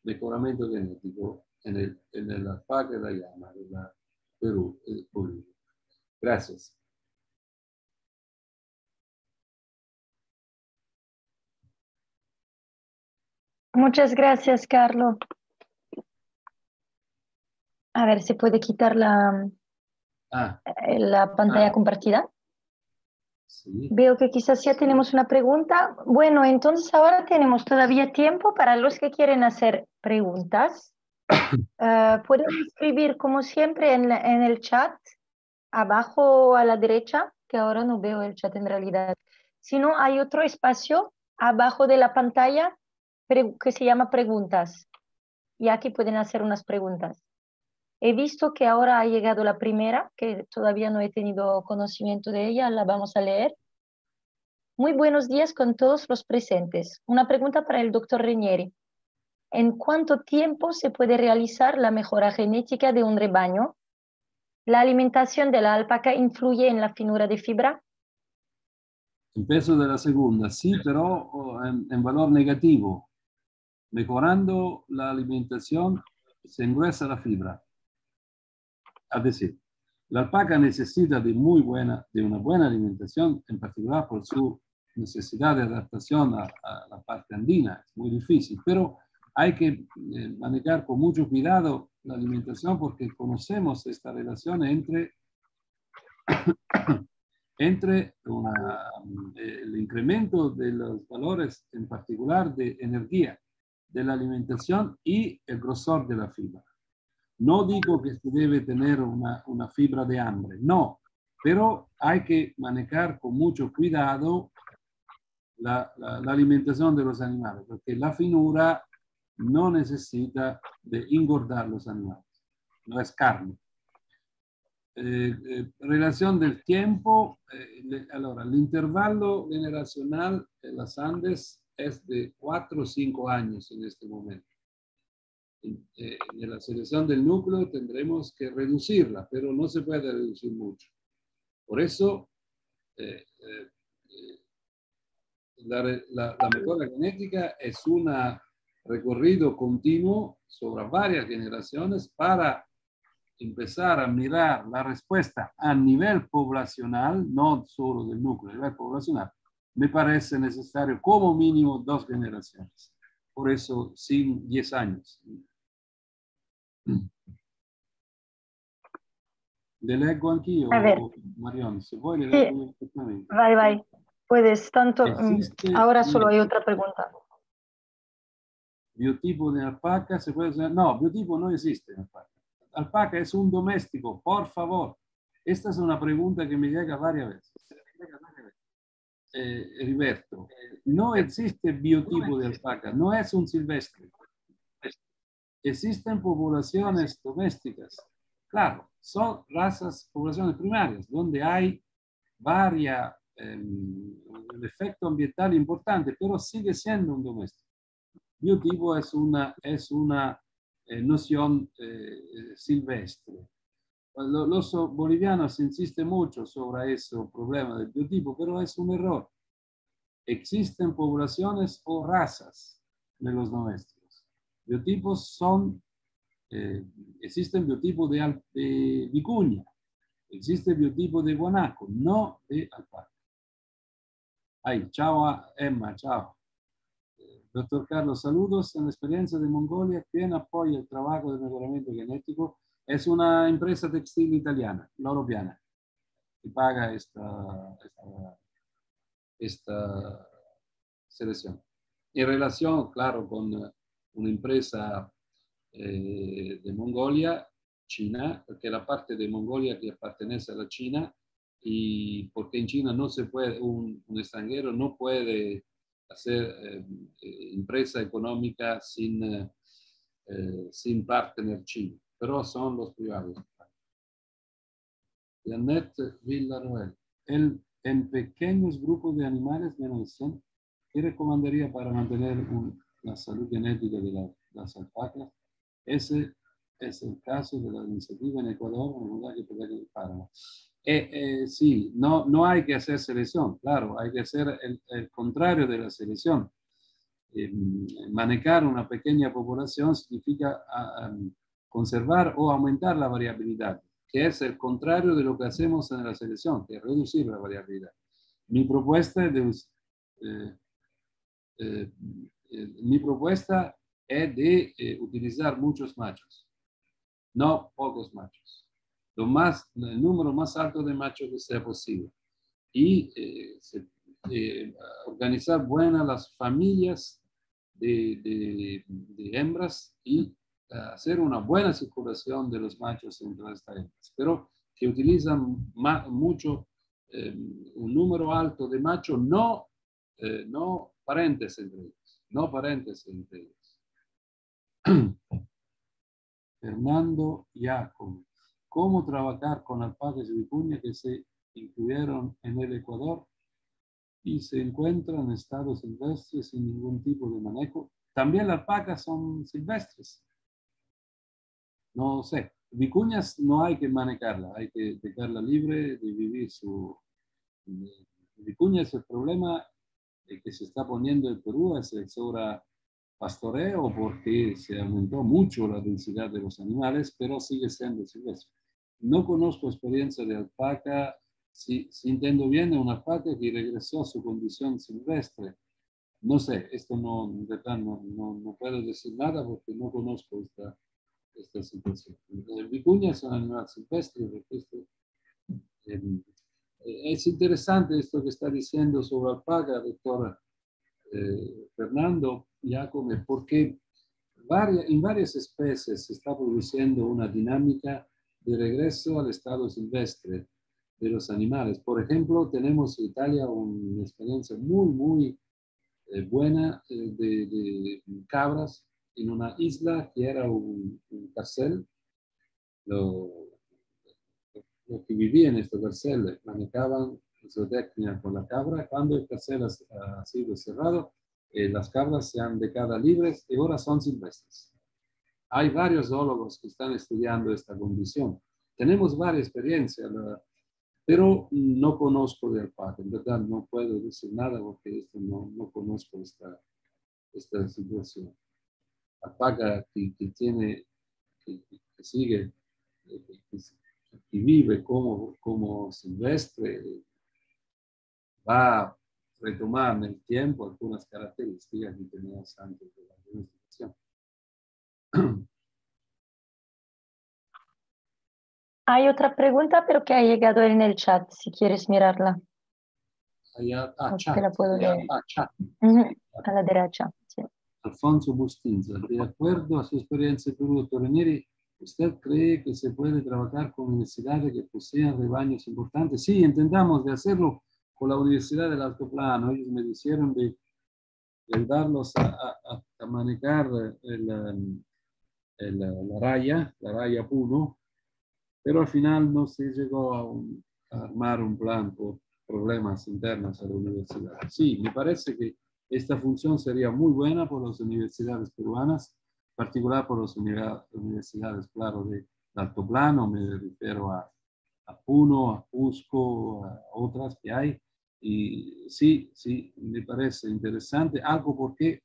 mejoramiento genético en el alpaca de la llama de la Perú y Bolivia. Gracias. Muchas gracias, Carlos. A ver, ¿se puede quitar la pantalla compartida? Sí. Veo que quizás ya tenemos una pregunta. Bueno, entonces ahora tenemos todavía tiempo para los que quieren hacer preguntas. Pueden escribir como siempre en el chat, abajo a la derecha, que ahora no veo el chat en realidad. Si no, hay otro espacio abajo de la pantalla que se llama preguntas. Y aquí pueden hacer unas preguntas. He visto que ahora ha llegado la primera, que todavía no he tenido conocimiento de ella, la vamos a leer. Muy buenos días con todos los presentes. Una pregunta para el doctor Ranieri. ¿En cuánto tiempo se puede realizar la mejora genética de un rebaño? ¿La alimentación de la alpaca influye en la finura de fibra? El peso de la segunda, sí, pero en valor negativo. Mejorando la alimentación, se engruesa la fibra. Es decir, la alpaca necesita de una buena alimentación, en particular por su necesidad de adaptación a la parte andina. Es muy difícil, pero hay que manejar con mucho cuidado la alimentación porque conocemos esta relación entre el incremento de los valores, en particular de energía, de la alimentación y el grosor de la fibra. No digo que se debe tener una fibra de hambre, no, pero hay que manejar con mucho cuidado la alimentación de los animales, porque la finura no necesita de engordar los animales, no es carne. Relación del tiempo, allora, el intervalo generacional en las Andes es de 4 o 5 años en este momento. En la selección del núcleo tendremos que reducirla, pero no se puede reducir mucho. Por eso, la mejora genética es un recorrido continuo sobre varias generaciones para empezar a mirar la respuesta a nivel poblacional, no solo del núcleo, a nivel poblacional. Me parece necesario como mínimo 2 generaciones. Por eso, sin 10 años. Le leggo anch'io, Marion, se vuoi le leggo perfectamente. Vai. Puedes, tanto. Ahora solo hay otra pregunta. Biotipo de alpaca, se puede decir, no, biotipo no existe en alpaca. Alpaca es un doméstico, por favor. Esta es una pregunta que me llega varias veces. Heriberto, no existe biotipo de alpaca, no es un silvestre. Existen poblaciones domésticas. Claro, son razas, poblaciones primarias, donde hay un efecto ambiental importante, pero sigue siendo un doméstico. Biotipo es una noción silvestre. Los bolivianos insisten mucho sobre ese problema del biotipo, pero es un error. Existen poblaciones o razas de los domésticos. Biotipos son, existen biotipos de vicuña, existe biotipo de guanaco, no de alpaca. Ay, chao Emma, chao. Doctor Carlos, saludos. En la experiencia de Mongolia, ¿quién apoya el trabajo de mejoramiento genético? Es una empresa textil italiana, Loro Piana, que paga esta selección. En relación, claro, con una empresa de Mongolia, China, porque la parte de Mongolia que pertenece a la China, y porque en China no se puede, un extranjero no puede hacer empresa económica sin partner chino, pero son los privados. Janet Villarroel, en pequeños grupos de animales menos de 100, ¿qué recomendaría para mantener la salud genética de las alpacas? Ese es el caso de la iniciativa en Ecuador, en lugar que el páramo. Sí, no hay que hacer selección, claro, hay que hacer el contrario de la selección. Manejar una pequeña población significa conservar o aumentar la variabilidad, que es el contrario de lo que hacemos en la selección, que es reducir la variabilidad. Mi propuesta es de utilizar muchos machos, no pocos machos. El número más alto de machos que sea posible. Y organizar buenas las familias de hembras y hacer una buena circulación de los machos entre estas hembras. Pero que utilizan mucho, un número alto de machos, no parentes entre ellos. No parentes entre ellos. Fernando Jacob. ¿Cómo trabajar con alpacas y vicuña que se incluyeron en el Ecuador y se encuentran en estados silvestres sin ningún tipo de manejo? También las alpacas son silvestres. No sé. Vicuñas no hay que manejarla, hay que dejarla libre de vivir vicuña es el problema que se está poniendo en Perú, es el sobrepastoreo, porque se aumentó mucho la densidad de los animales, pero sigue siendo silvestre. No conozco experiencia de alpaca, si entiendo bien, de una alpaca que regresó a su condición silvestre. No sé, esto no, de verdad, no puedo decir nada porque no conozco esta situación. El vicuña es un animal silvestre. Es interesante esto que está diciendo sobre alpaca, doctor Fernando Giacome, porque en varias especies se está produciendo una dinámica de regreso al estado silvestre de los animales. Por ejemplo, tenemos en Italia una experiencia muy buena de cabras en una isla que era un carcel. Los que vivían en esta carcel manejaban zootecnia con la cabra. Cuando el carcel ha sido cerrado, las cabras se han dejado libres y ahora son silvestres. Hay varios zoólogos que están estudiando esta condición. Tenemos varias experiencias, pero no conozco de alpaca. En verdad no puedo decir nada porque no conozco esta situación. Alpaca que sigue, que vive como silvestre, va a retomar en el tiempo algunas características que teníamos antes de la domesticación. Hay otra pregunta, pero que ha llegado en el chat, si quieres mirarla. Allá, Te la puedo leer. chat. A la derecha, sí. Alfonso Bustinza, de acuerdo a su experiencia en Perú, doctor Ranieri, ¿usted cree que se puede trabajar con universidades que posean rebaños importantes? Sí, intentamos de hacerlo con la Universidad del Altiplano. Ellos me dijeron de ayudarlos a manejar la raya Puno, pero al final no se llegó a armar un plan por problemas internos a la universidad. Sí, me parece que esta función sería muy buena por las universidades peruanas, en particular por las universidades, claro, de altiplano, me refiero a Puno, a Cusco, a otras que hay. Y sí, me parece interesante, algo porque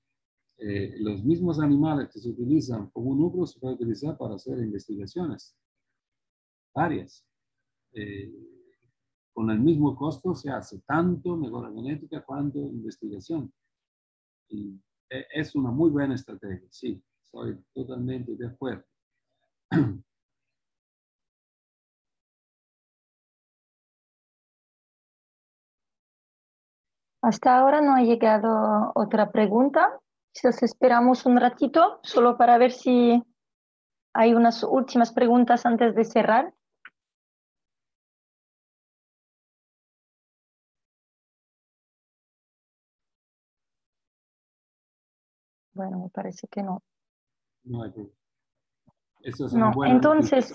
los mismos animales que se utilizan como núcleo se pueden utilizar para hacer investigaciones varias. Con el mismo costo se hace tanto mejora genética cuanto investigación. Y es una muy buena estrategia, sí, soy totalmente de acuerdo. Hasta ahora no ha llegado otra pregunta. Quizás esperamos un ratito solo para ver si hay unas últimas preguntas antes de cerrar. Bueno, me parece que no. No hay problema. Eso es No, una buena noticia.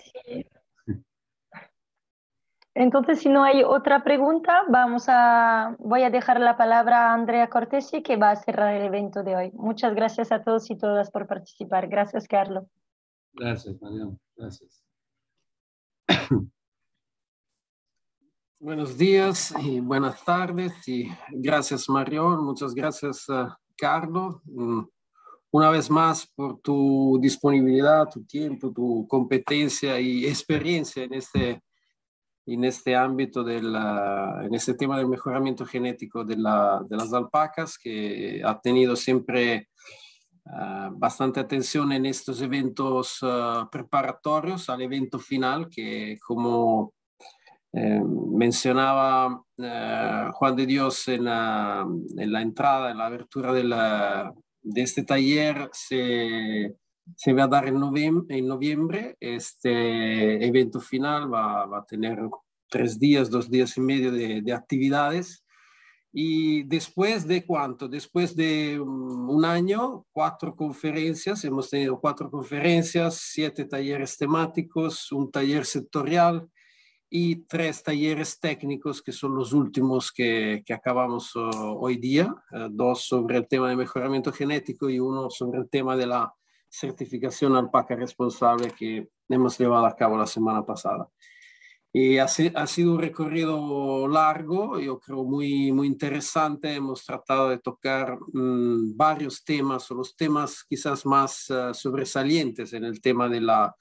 Entonces, si no hay otra pregunta, voy a dejar la palabra a Andrea Cortesi, que va a cerrar el evento de hoy. Muchas gracias a todos y todas por participar. Gracias, Carlos. Gracias, Mariano. Gracias. Buenos días y buenas tardes y gracias, Marión. Muchas gracias, Carlos. Una vez más por tu disponibilidad, tu tiempo, tu competencia y experiencia en este ámbito, en este tema del mejoramiento genético de las alpacas, que ha tenido siempre bastante atención en estos eventos preparatorios al evento final, que como mencionaba Juan de Dios en la entrada, en la abertura de este taller, se va a dar en noviembre. Este evento final va a tener 3 días, 2 días y medio de actividades. Y después de cuánto, después de un año, 4 conferencias, hemos tenido 4 conferencias, 7 talleres temáticos, un taller sectorial y 3 talleres técnicos, que son los últimos que acabamos hoy día, 2 sobre el tema de mejoramiento genético y 1 sobre el tema de la certificación alpaca responsable que hemos llevado a cabo la semana pasada. Y ha sido un recorrido largo, yo creo muy interesante. Hemos tratado de tocar varios temas, o los temas quizás más sobresalientes en el tema de la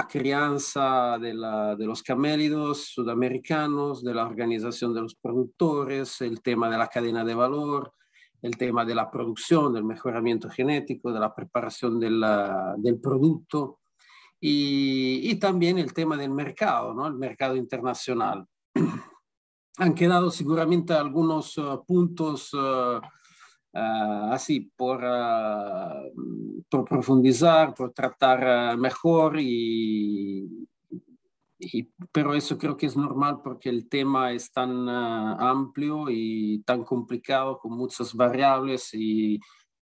crianza de los camélidos sudamericanos, de la organización de los productores, el tema de la cadena de valor, el tema de la producción, del mejoramiento genético, de la preparación del producto. Y también el tema del mercado, ¿no? El mercado internacional. Han quedado seguramente algunos puntos así por profundizar, por tratar mejor, pero eso creo que es normal porque el tema es tan amplio y tan complicado, con muchas variables y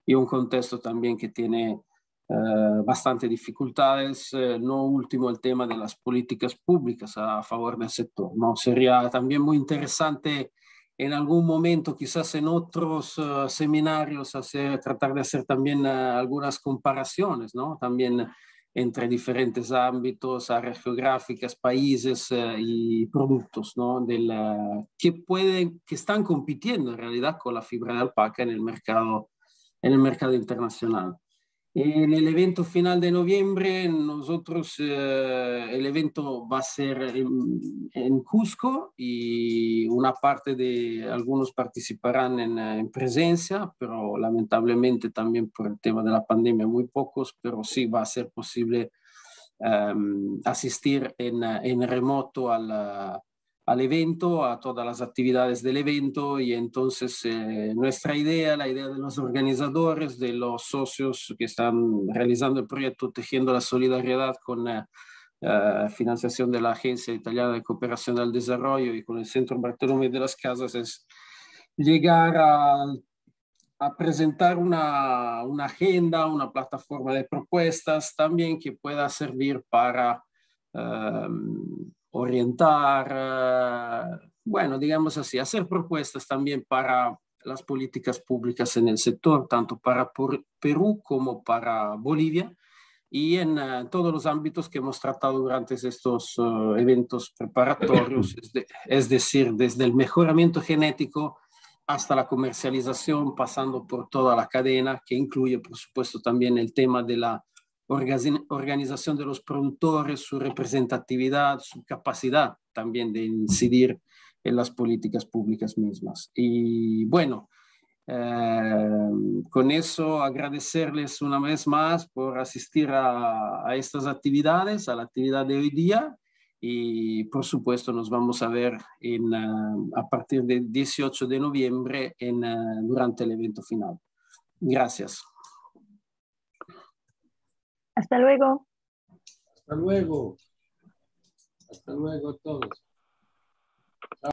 un contexto también que tiene bastante dificultades, no último el tema de las políticas públicas a favor del sector, ¿no? Sería también muy interesante en algún momento, quizás en otros seminarios, tratar de hacer también algunas comparaciones, ¿no? También entre diferentes ámbitos, áreas geográficas, países y productos, ¿no? Que están compitiendo en realidad con la fibra de alpaca en el mercado internacional. En el evento final de noviembre, nosotros, el evento va a ser en Cusco y una parte de algunos participarán en presencia, pero lamentablemente también por el tema de la pandemia muy pocos, pero sí va a ser posible asistir en remoto al evento, a todas las actividades del evento, y entonces nuestra idea, la idea de los organizadores, de los socios que están realizando el proyecto Tejiendo la Solidaridad con financiación de la Agencia Italiana de Cooperación al Desarrollo y con el Centro Bartolomé de las Casas, es llegar a presentar una agenda, una plataforma de propuestas también que pueda servir para orientar, bueno, digamos así, hacer propuestas también para las políticas públicas en el sector, tanto para Perú como para Bolivia, y en todos los ámbitos que hemos tratado durante estos eventos preparatorios, es decir, desde el mejoramiento genético hasta la comercialización, pasando por toda la cadena, que incluye, por supuesto, también el tema de la organización de los productores, su representatividad, su capacidad también de incidir en las políticas públicas mismas. Y bueno, con eso agradecerles una vez más por asistir a estas actividades, a la actividad de hoy día, y por supuesto nos vamos a ver a partir del 18 de noviembre durante el evento final. Gracias. Hasta luego. Hasta luego. Hasta luego a todos.